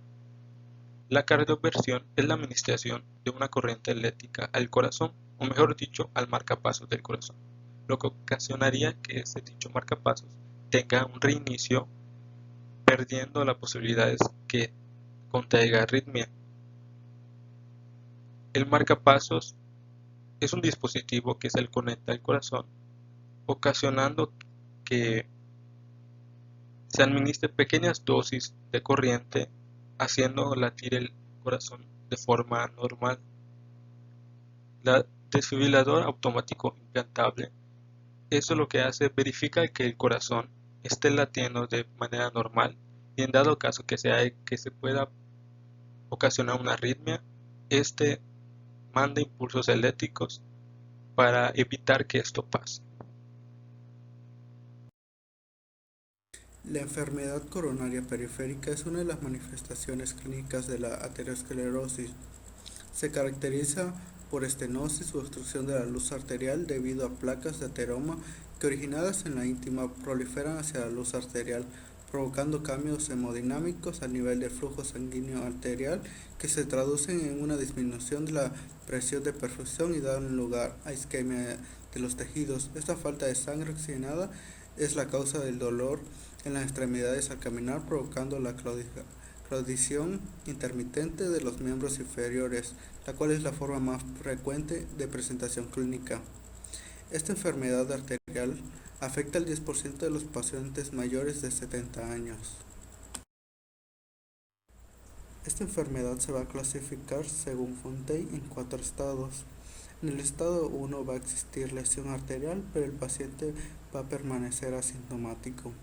La cardioversión es la administración de una corriente eléctrica al corazón, o mejor dicho, al marcapasos del corazón, lo que ocasionaría que ese dicho marcapasos tenga un reinicio, perdiendo las posibilidades que contraiga arritmia. El marcapasos es un dispositivo que se le conecta al corazón, ocasionando que se administre pequeñas dosis de corriente, haciendo latir el corazón de forma normal. La desfibrilador automático implantable, eso lo que hace, verifica que el corazón esté latiendo de manera normal y en dado caso que se pueda ocasionar una arritmia, este manda impulsos eléctricos para evitar que esto pase. La enfermedad coronaria periférica es una de las manifestaciones clínicas de la aterosclerosis. Se caracteriza por estenosis o obstrucción de la luz arterial debido a placas de ateroma que originadas en la íntima proliferan hacia la luz arterial, provocando cambios hemodinámicos a nivel de flujo sanguíneo arterial que se traducen en una disminución de la presión de perfusión y dan lugar a isquemia de los tejidos. Esta falta de sangre oxigenada es la causa del dolor en las extremidades al caminar, provocando la claudición intermitente de los miembros inferiores, la cual es la forma más frecuente de presentación clínica. Esta enfermedad arterial afecta al 10% de los pacientes mayores de 70 años. Esta enfermedad se va a clasificar según Fontaine en 4 estados. En el estado 1 va a existir lesión arterial, pero el paciente va a permanecer asintomático.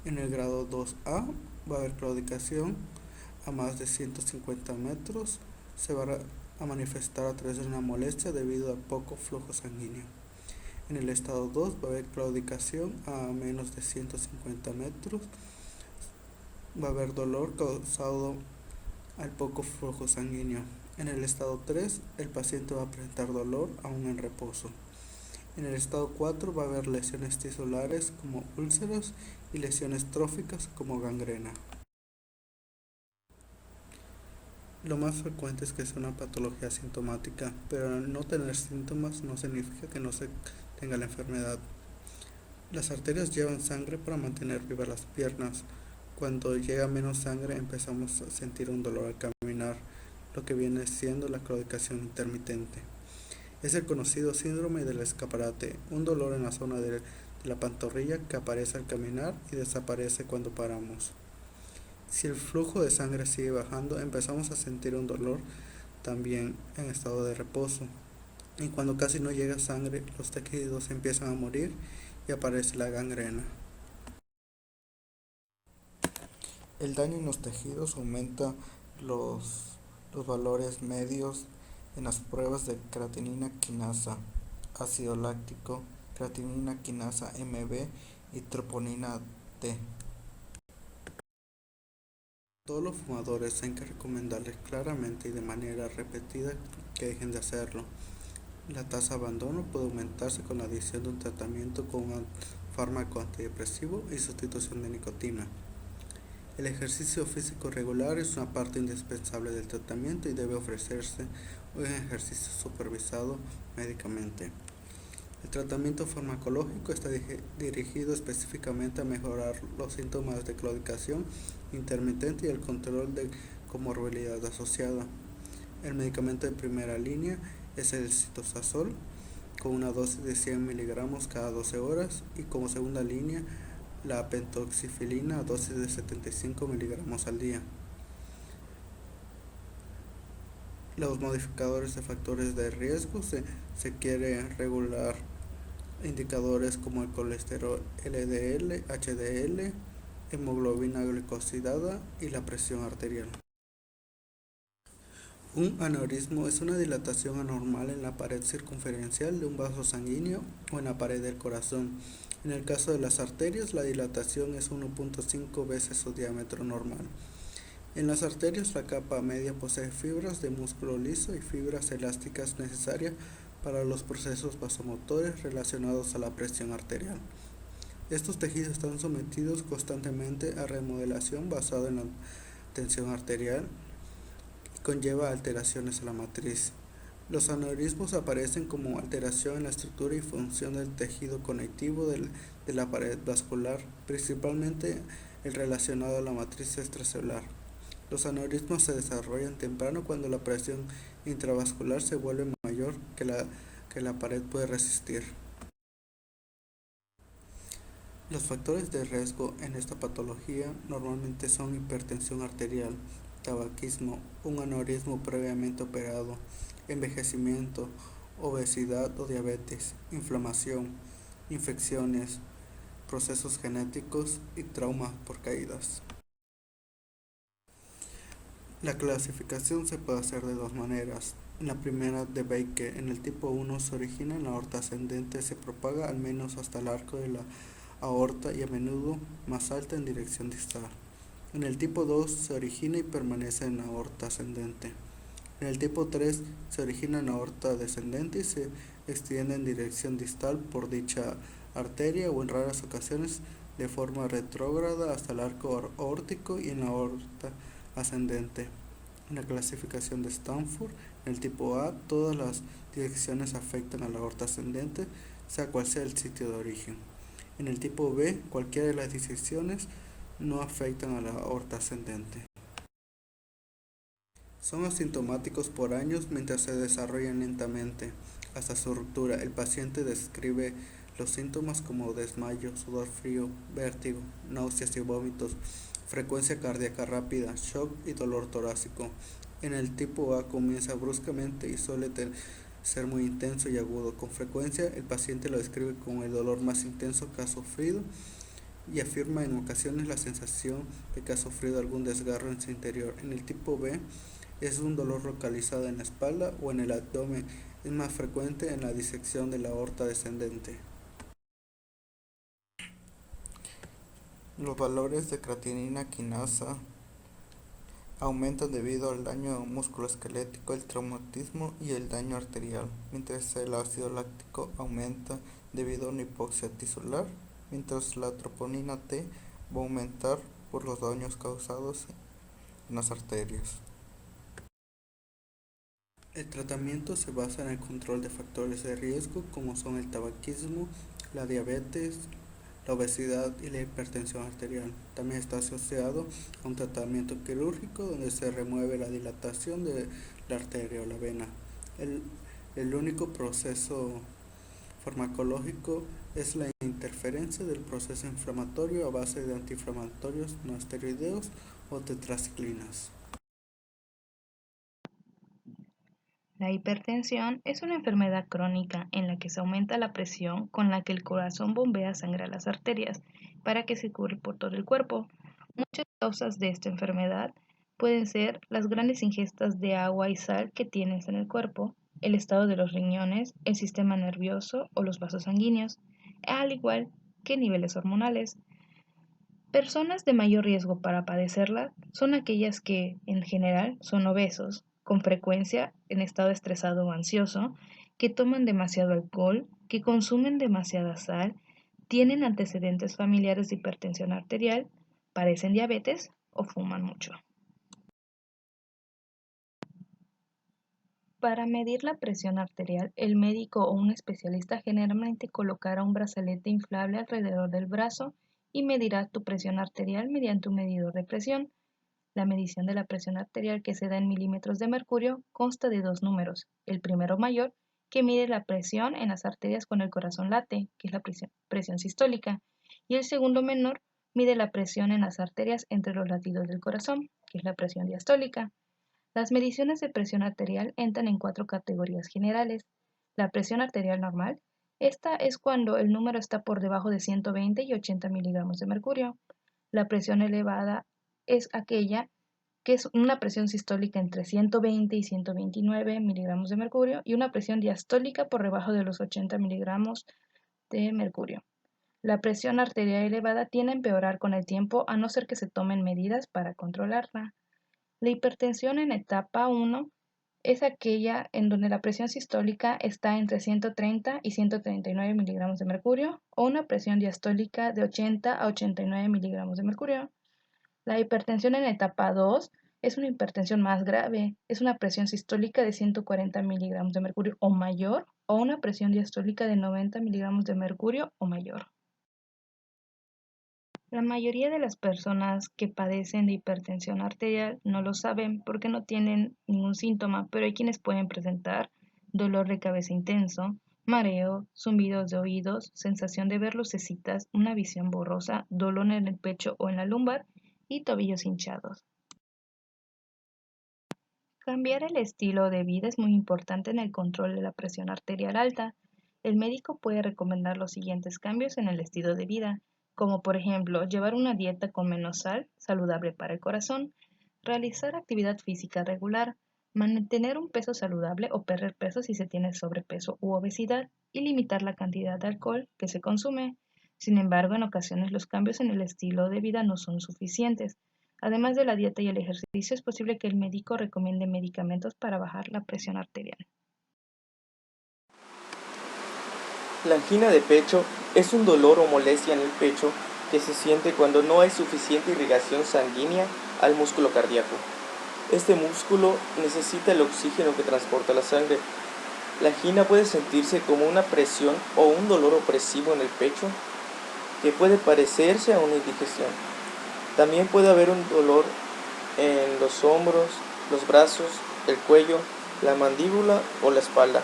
En el grado 2A va a haber claudicación a más de 150 metros, se va a manifestar a través de una molestia debido a poco flujo sanguíneo. En el estado 2 va a haber claudicación a menos de 150 metros, va a haber dolor causado al poco flujo sanguíneo. En el estado 3 el paciente va a presentar dolor aún en reposo. En el estado 4 va a haber lesiones tisulares como úlceras y lesiones tróficas como gangrena. Lo más frecuente es que sea una patología asintomática, pero al no tener síntomas no significa que no se tenga la enfermedad. Las arterias llevan sangre para mantener vivas las piernas. Cuando llega menos sangre empezamos a sentir un dolor al caminar, lo que viene siendo la claudicación intermitente. Es el conocido síndrome del escaparate, un dolor en la zona de la pantorrilla que aparece al caminar y desaparece cuando paramos. Si el flujo de sangre sigue bajando, empezamos a sentir un dolor también en estado de reposo. Y cuando casi no llega sangre, los tejidos empiezan a morir y aparece la gangrena. El daño en los tejidos aumenta los valores medios en las pruebas de creatinina quinasa, ácido láctico, creatinina quinasa MB y troponina T. Todos los fumadores hay que recomendarles claramente y de manera repetida que dejen de hacerlo. La tasa de abandono puede aumentarse con la adición de un tratamiento con un fármaco antidepresivo y sustitución de nicotina. El ejercicio físico regular es una parte indispensable del tratamiento y debe ofrecerse un ejercicio supervisado médicamente. El tratamiento farmacológico está dirigido específicamente a mejorar los síntomas de claudicación intermitente y el control de comorbilidad asociada. El medicamento de primera línea es el citalopram con una dosis de 100 miligramos cada 12 horas y como segunda línea la pentoxifilina a dosis de 75 miligramos al día. Los modificadores de factores de riesgo se quiere regular indicadores como el colesterol LDL, HDL, hemoglobina glicosilada y la presión arterial. Un aneurismo es una dilatación anormal en la pared circunferencial de un vaso sanguíneo o en la pared del corazón. En el caso de las arterias, la dilatación es 1.5 veces su diámetro normal. En las arterias, la capa media posee fibras de músculo liso y fibras elásticas necesarias para los procesos vasomotores relacionados a la presión arterial. Estos tejidos están sometidos constantemente a remodelación basada en la tensión arterial y conlleva alteraciones a la matriz. Los aneurismos aparecen como alteración en la estructura y función del tejido conectivo de la pared vascular, principalmente el relacionado a la matriz extracelular. Los aneurismos se desarrollan temprano cuando la presión intravascular se vuelve mayor que la pared puede resistir. Los factores de riesgo en esta patología normalmente son hipertensión arterial, tabaquismo, un aneurismo previamente operado, envejecimiento, obesidad o diabetes, inflamación, infecciones, procesos genéticos y traumas por caídas. La clasificación se puede hacer de dos maneras. La primera de Baker, en el tipo 1 se origina en la aorta ascendente, se propaga al menos hasta el arco de la aorta y a menudo más alta en dirección distal. En el tipo 2 se origina y permanece en la aorta ascendente. En el tipo 3 se origina en la aorta descendente y se extiende en dirección distal por dicha arteria o en raras ocasiones de forma retrógrada hasta el arco aórtico y en la aorta ascendente. En la clasificación de Stanford, en el tipo A, todas las direcciones afectan a la aorta ascendente, sea cual sea el sitio de origen. En el tipo B, cualquiera de las direcciones no afectan a la aorta ascendente. Son asintomáticos por años mientras se desarrollan lentamente hasta su ruptura. El paciente describe los síntomas como desmayo, sudor frío, vértigo, náuseas y vómitos, frecuencia cardíaca rápida, shock y dolor torácico. En el tipo A comienza bruscamente y suele ser muy intenso y agudo. Con frecuencia el paciente lo describe como el dolor más intenso que ha sufrido y afirma en ocasiones la sensación de que ha sufrido algún desgarro en su interior. En el tipo B es un dolor localizado en la espalda o en el abdomen. Es más frecuente en la disección de la aorta descendente. Los valores de creatinina quinasa Aumentan debido al daño musculoesquelético, el traumatismo y el daño arterial, mientras el ácido láctico aumenta debido a una hipoxia tisular, mientras la troponina T va a aumentar por los daños causados en las arterias. El tratamiento se basa en el control de factores de riesgo como son el tabaquismo, la diabetes, la obesidad y la hipertensión arterial. También está asociado a un tratamiento quirúrgico donde se remueve la dilatación de la arteria o la vena. El único proceso farmacológico es la interferencia del proceso inflamatorio a base de antiinflamatorios no esteroideos o tetraciclinas. La hipertensión es una enfermedad crónica en la que se aumenta la presión con la que el corazón bombea sangre a las arterias para que circule por todo el cuerpo. Muchas causas de esta enfermedad pueden ser las grandes ingestas de agua y sal que tienes en el cuerpo, el estado de los riñones, el sistema nervioso o los vasos sanguíneos, al igual que niveles hormonales. Personas de mayor riesgo para padecerla son aquellas que, en general, son obesos, con frecuencia en estado estresado o ansioso, que toman demasiado alcohol, que consumen demasiada sal, tienen antecedentes familiares de hipertensión arterial, padecen diabetes o fuman mucho. Para medir la presión arterial, el médico o un especialista generalmente colocará un brazalete inflable alrededor del brazo y medirá tu presión arterial mediante un medidor de presión. La medición de la presión arterial, que se da en milímetros de mercurio, consta de dos números. El primero mayor, que mide la presión en las arterias cuando el corazón late, que es la presión sistólica, y el segundo menor mide la presión en las arterias entre los latidos del corazón, que es la presión diastólica. Las mediciones de presión arterial entran en cuatro categorías generales. La presión arterial normal. Esta es cuando el número está por debajo de 120 y 80 miligramos de mercurio. La presión elevada es aquella que es una presión sistólica entre 120 y 129 miligramos de mercurio y una presión diastólica por debajo de los 80 miligramos de mercurio. La presión arterial elevada tiende a empeorar con el tiempo a no ser que se tomen medidas para controlarla. La hipertensión en etapa 1 es aquella en donde la presión sistólica está entre 130 y 139 miligramos de mercurio o una presión diastólica de 80 a 89 miligramos de mercurio. La hipertensión en etapa 2 es una hipertensión más grave, es una presión sistólica de 140 miligramos de mercurio o mayor o una presión diastólica de 90 miligramos de mercurio o mayor. La mayoría de las personas que padecen de hipertensión arterial no lo saben porque no tienen ningún síntoma, pero hay quienes pueden presentar dolor de cabeza intenso, mareo, zumbidos de oídos, sensación de ver lucecitas, una visión borrosa, dolor en el pecho o en la lumbar y tobillos hinchados. Cambiar el estilo de vida es muy importante en el control de la presión arterial alta. El médico puede recomendar los siguientes cambios en el estilo de vida, como por ejemplo llevar una dieta con menos sal, saludable para el corazón, realizar actividad física regular, mantener un peso saludable o perder peso si se tiene sobrepeso u obesidad y limitar la cantidad de alcohol que se consume. Sin embargo, en ocasiones los cambios en el estilo de vida no son suficientes. Además de la dieta y el ejercicio, es posible que el médico recomiende medicamentos para bajar la presión arterial. La angina de pecho es un dolor o molestia en el pecho que se siente cuando no hay suficiente irrigación sanguínea al músculo cardíaco. Este músculo necesita el oxígeno que transporta la sangre. La angina puede sentirse como una presión o un dolor opresivo en el pecho que puede parecerse a una indigestión. También puede haber un dolor en los hombros, los brazos, el cuello, la mandíbula o la espalda.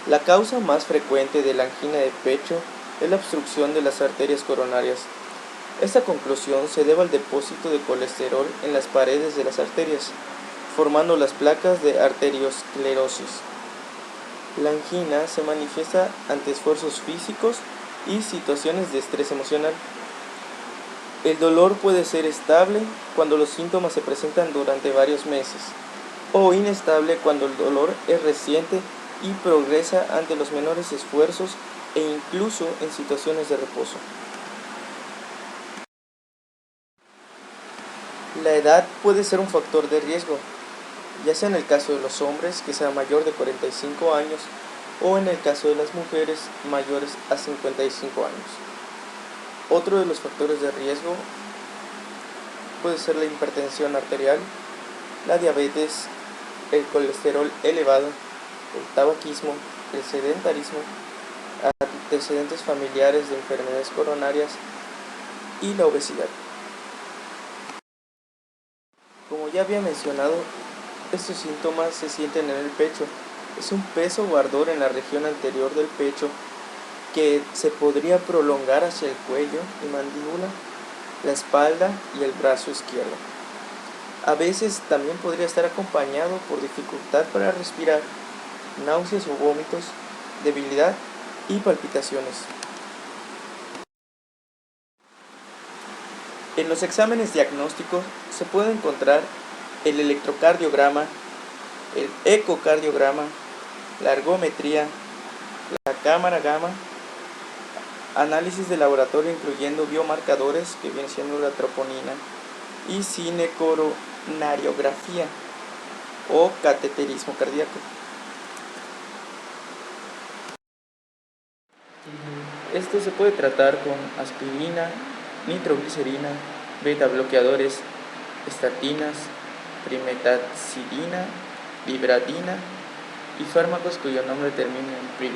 La causa más frecuente de la angina de pecho es la obstrucción de las arterias coronarias. Esta conclusión se debe al depósito de colesterol en las paredes de las arterias, formando las placas de arteriosclerosis. La angina se manifiesta ante esfuerzos físicos y situaciones de estrés emocional. El dolor puede ser estable cuando los síntomas se presentan durante varios meses, o inestable cuando el dolor es reciente y progresa ante los menores esfuerzos e incluso en situaciones de reposo. La edad puede ser un factor de riesgo, ya sea en el caso de los hombres que sea mayor de 45 años o en el caso de las mujeres mayores a 55 años. Otro de los factores de riesgo puede ser la hipertensión arterial, la diabetes, el colesterol elevado, el tabaquismo, el sedentarismo, antecedentes familiares de enfermedades coronarias y la obesidad. Como ya había mencionado, estos síntomas se sienten en el pecho. Es un peso o ardor en la región anterior del pecho que se podría prolongar hacia el cuello y mandíbula, la espalda y el brazo izquierdo. A veces también podría estar acompañado por dificultad para respirar, náuseas o vómitos, debilidad y palpitaciones. En los exámenes diagnósticos se puede encontrar el electrocardiograma, el ecocardiograma, la ergometría, la cámara gamma, análisis de laboratorio incluyendo biomarcadores que viene siendo la troponina y cinecoronariografía o cateterismo cardíaco. Esto se puede tratar con aspirina, nitroglicerina, beta bloqueadores, estatinas, trimetazidina, vibradina y fármacos cuyo nombre termina en pril.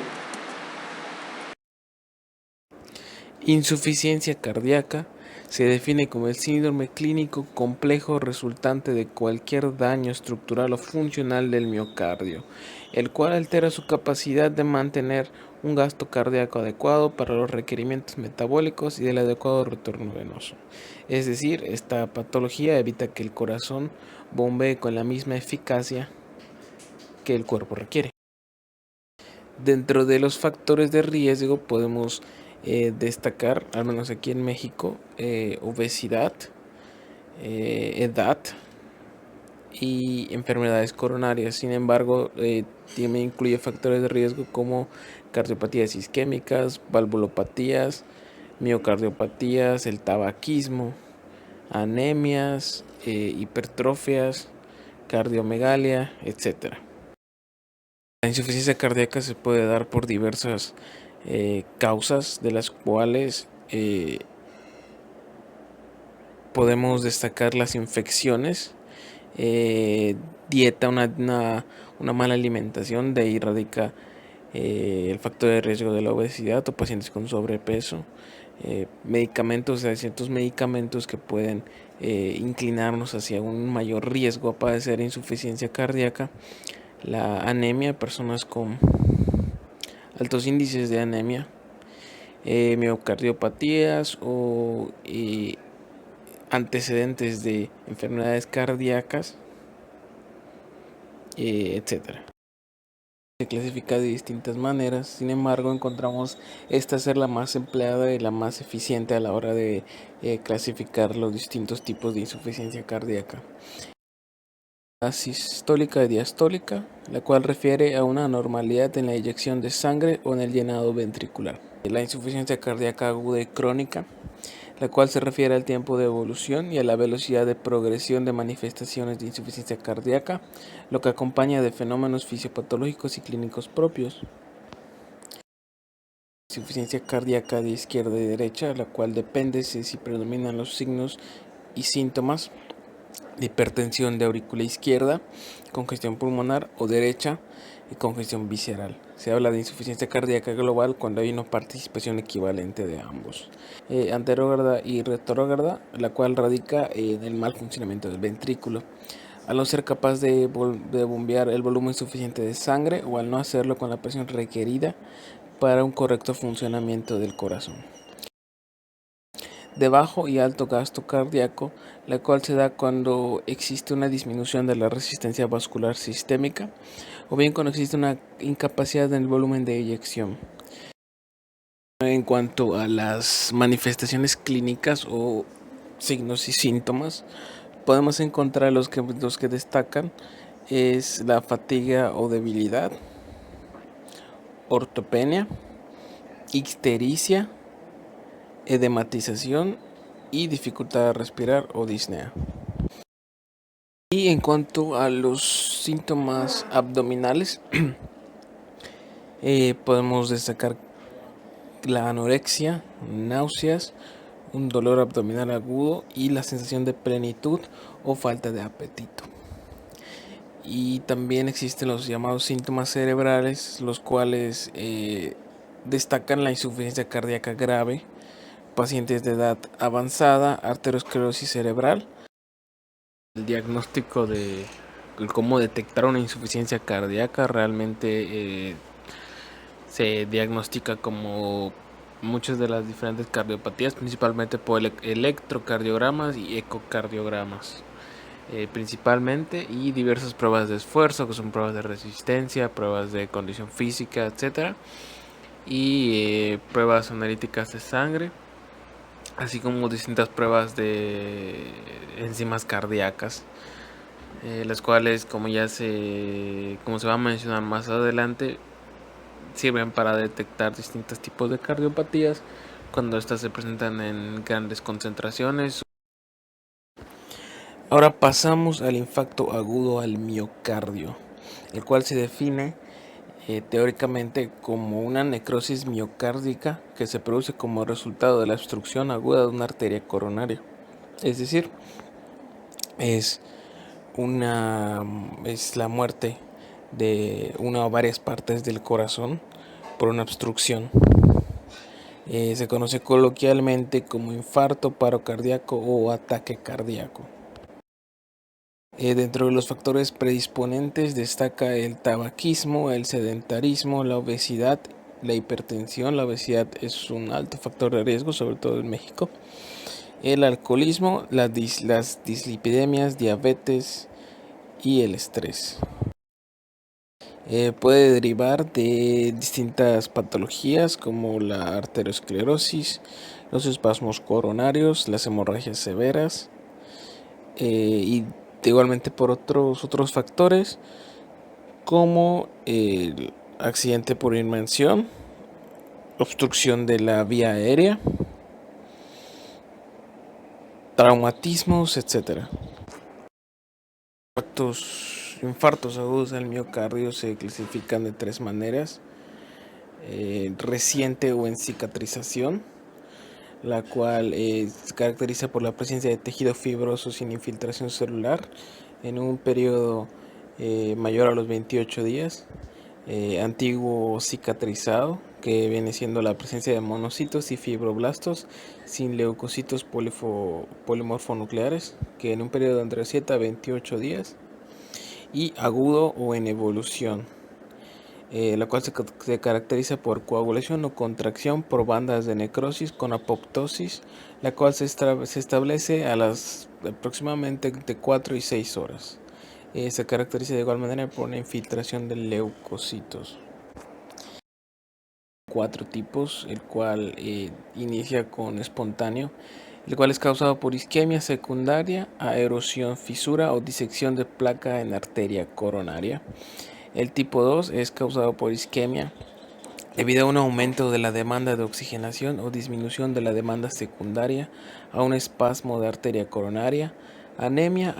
Insuficiencia cardíaca se define como el síndrome clínico complejo resultante de cualquier daño estructural o funcional del miocardio, el cual altera su capacidad de mantener un gasto cardíaco adecuado para los requerimientos metabólicos y el adecuado retorno venoso. Es decir, esta patología evita que el corazón bombee con la misma eficacia que el cuerpo requiere. Dentro de los factores de riesgo podemos destacar, al menos aquí en México, obesidad, edad y enfermedades coronarias. Sin embargo, también incluye factores de riesgo como cardiopatías isquémicas, valvulopatías, miocardiopatías, el tabaquismo, anemias, hipertrofias, cardiomegalia, etc. La insuficiencia cardíaca se puede dar por diversas causas, de las cuales podemos destacar las infecciones, dieta, una mala alimentación, de ahí radica el factor de riesgo de la obesidad o pacientes con sobrepeso, medicamentos, hay ciertos medicamentos que pueden inclinarnos hacia un mayor riesgo a padecer insuficiencia cardíaca, la anemia, personas con altos índices de anemia, miocardiopatías o antecedentes de enfermedades cardíacas, etc. Se clasifica de distintas maneras, sin embargo encontramos esta ser la más empleada y la más eficiente a la hora de clasificar los distintos tipos de insuficiencia cardíaca. La sistólica y diastólica, la cual refiere a una anormalidad en la eyección de sangre o en el llenado ventricular. La insuficiencia cardíaca aguda y crónica, la cual se refiere al tiempo de evolución y a la velocidad de progresión de manifestaciones de insuficiencia cardíaca, lo que acompaña de fenómenos fisiopatológicos y clínicos propios. Insuficiencia cardíaca de izquierda y derecha, la cual depende si predominan los signos y síntomas de hipertensión de aurícula izquierda, congestión pulmonar, o derecha y congestión visceral. Se habla de insuficiencia cardíaca global cuando hay una participación equivalente de ambos. Anterógrada y retrógrada, la cual radica en el mal funcionamiento del ventrículo, al no ser capaz de bombear el volumen suficiente de sangre o al no hacerlo con la presión requerida para un correcto funcionamiento del corazón. De bajo y alto gasto cardíaco, la cual se da cuando existe una disminución de la resistencia vascular sistémica o bien cuando existe una incapacidad en el volumen de eyección. En cuanto a las manifestaciones clínicas o signos y síntomas, podemos encontrar los que destacan es la fatiga o debilidad, ortopenia, ictericia, edematización y dificultad de respirar o disnea. Y en cuanto a los síntomas abdominales, podemos destacar la anorexia, náuseas, un dolor abdominal agudo y la sensación de plenitud o falta de apetito. Y también existen los llamados síntomas cerebrales, los cuales destacan la insuficiencia cardíaca grave, pacientes de edad avanzada, arteriosclerosis cerebral. El diagnóstico de cómo detectar una insuficiencia cardíaca realmente se diagnostica como muchas de las diferentes cardiopatías, principalmente por electrocardiogramas y ecocardiogramas. Principalmente, y diversas pruebas de esfuerzo, que son pruebas de resistencia, pruebas de condición física, etcétera, y pruebas analíticas de sangre, así como distintas pruebas de enzimas cardíacas, las cuales, como se va a mencionar más adelante, sirven para detectar distintos tipos de cardiopatías cuando estas se presentan en grandes concentraciones. Ahora pasamos al infarto agudo al miocardio, el cual se define teóricamente como una necrosis miocárdica que se produce como resultado de la obstrucción aguda de una arteria coronaria. Es decir, es la muerte de una o varias partes del corazón por una obstrucción. Se conoce coloquialmente como infarto, paro cardíaco o ataque cardíaco. Dentro de los factores predisponentes destaca el tabaquismo, el sedentarismo, la obesidad, la hipertensión. La obesidad es un alto factor de riesgo, sobre todo en México. El alcoholismo, las dislipidemias, diabetes y el estrés. Puede derivar de distintas patologías como la arteriosclerosis, los espasmos coronarios, las hemorragias severas y igualmente por otros factores como el accidente por inmersión, obstrucción de la vía aérea, traumatismos, etc. Infartos agudos al miocardio se clasifican de tres maneras: reciente o en cicatrización, la cual se caracteriza por la presencia de tejido fibroso sin infiltración celular en un periodo mayor a los 28 días. Antiguo cicatrizado, que viene siendo la presencia de monocitos y fibroblastos sin leucocitos polimorfonucleares, que en un periodo de entre 7 a 28 días. Y agudo o en evolución, la cual se caracteriza por coagulación o contracción por bandas de necrosis con apoptosis, la cual se establece a las aproximadamente de 4 y 6 horas. Se caracteriza de igual manera por una infiltración de leucocitos. 4 tipos, el cual inicia con espontáneo, el cual es causado por isquemia secundaria a erosión, fisura o disección de placa en arteria coronaria. El tipo 2 es causado por isquemia debido a un aumento de la demanda de oxigenación o disminución de la demanda secundaria a un espasmo de arteria coronaria, anemia,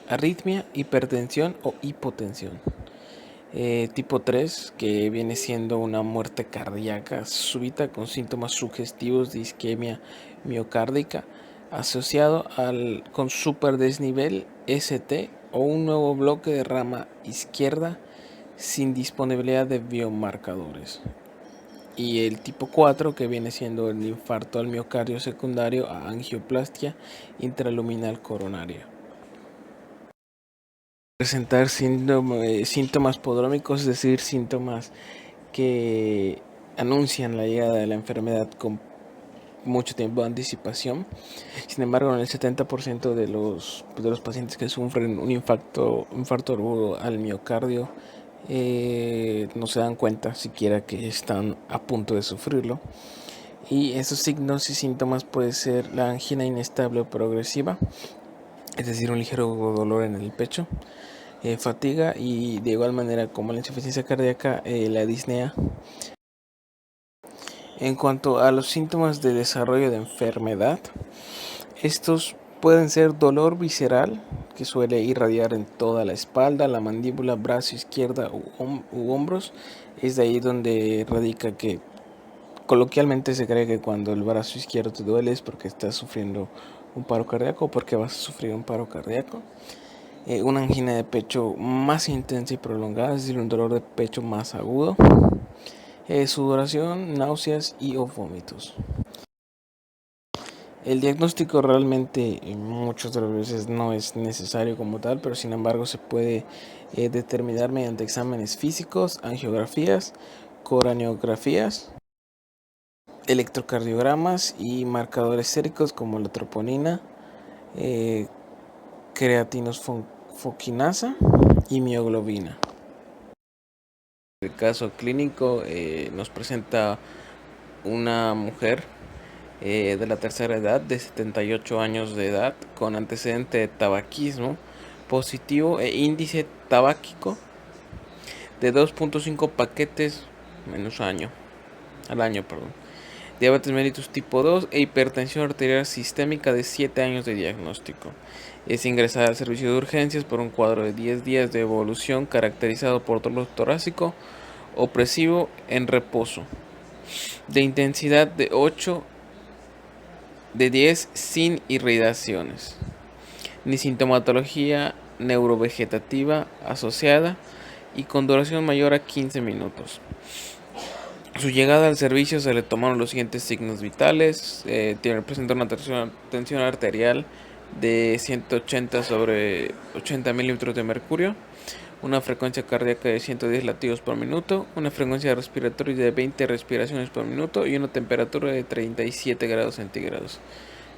arritmia, hipertensión o hipotensión. Tipo 3, que viene siendo una muerte cardíaca súbita con síntomas sugestivos de isquemia miocárdica asociado con superdesnivel ST o un nuevo bloque de rama izquierda sin disponibilidad de biomarcadores. Y el tipo 4, que viene siendo el infarto al miocardio secundario a angioplastia intraluminal coronaria. Presentar síntomas prodrómicos, es decir, síntomas que anuncian la llegada de la enfermedad con mucho tiempo de anticipación. Sin embargo, en el 70% de los pacientes que sufren un infarto agudo al miocardio no se dan cuenta siquiera que están a punto de sufrirlo. Y esos signos y síntomas pueden ser la angina inestable o progresiva, es decir, un ligero dolor en el pecho, fatiga y de igual manera como la insuficiencia cardíaca, la disnea. En cuanto a los síntomas de desarrollo de enfermedad, estos Pueden ser dolor visceral, que suele irradiar en toda la espalda, la mandíbula, brazo izquierda u hombros. Es de ahí donde radica que coloquialmente se cree que cuando el brazo izquierdo te duele es porque estás sufriendo un paro cardíaco o porque vas a sufrir un paro cardíaco. Una angina de pecho más intensa y prolongada, es decir, un dolor de pecho más agudo. Sudoración, náuseas y o vómitos. El diagnóstico realmente muchas de las veces no es necesario como tal, pero sin embargo se puede determinar mediante exámenes físicos, angiografías, coronariografías, electrocardiogramas y marcadores séricos como la troponina, creatinosfoquinasa y mioglobina. El caso clínico nos presenta una mujer de la tercera edad, de 78 años de edad, con antecedente de tabaquismo positivo e índice tabáquico de 2.5 paquetes al año, diabetes mellitus tipo 2 e hipertensión arterial sistémica de 7 años de diagnóstico. Es ingresada al servicio de urgencias por un cuadro de 10 días de evolución caracterizado por dolor torácico opresivo en reposo, de intensidad de 10 sin irradiaciones, ni sintomatología neurovegetativa asociada y con duración mayor a 15 minutos. Su llegada al servicio se le tomaron los siguientes signos vitales. Presenta una tensión arterial de 180 sobre 80 milímetros de mercurio, una frecuencia cardíaca de 110 latidos por minuto, una frecuencia respiratoria de 20 respiraciones por minuto y una temperatura de 37 grados centígrados,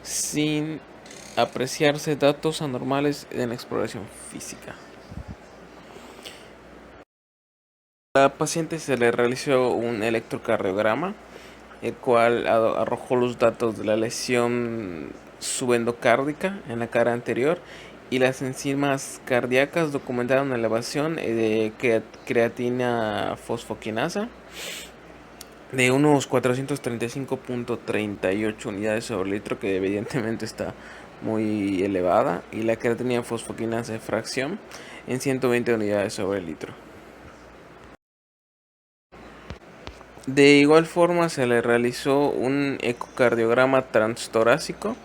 sin apreciarse datos anormales en la exploración física. A la paciente se le realizó un electrocardiograma, el cual arrojó los datos de la lesión subendocárdica en la cara anterior y las enzimas cardíacas documentaron elevación de creatina fosfoquinasa de unos 435.38 unidades sobre litro, que evidentemente está muy elevada, y la creatina fosfoquinasa de fracción en 120 unidades sobre litro. De igual forma se le realizó un ecocardiograma transtorácico,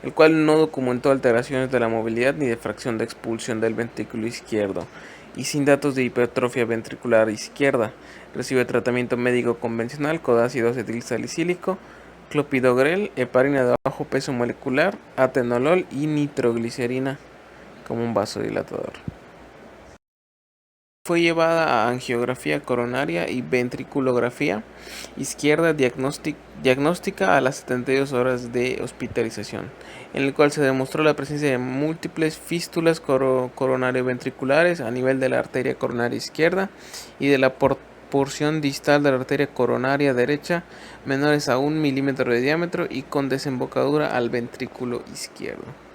el cual no documentó alteraciones de la movilidad ni de fracción de expulsión del ventrículo izquierdo y sin datos de hipertrofia ventricular izquierda. Recibe tratamiento médico convencional con ácido acetilsalicílico, clopidogrel, heparina de bajo peso molecular, atenolol y nitroglicerina como un vasodilatador. Fue llevada a angiografía coronaria y ventriculografía izquierda diagnóstica a las 72 horas de hospitalización, en el cual se demostró la presencia de múltiples fístulas coronario-ventriculares a nivel de la arteria coronaria izquierda y de la porción distal de la arteria coronaria derecha menores a 1 milímetro de diámetro y con desembocadura al ventrículo izquierdo.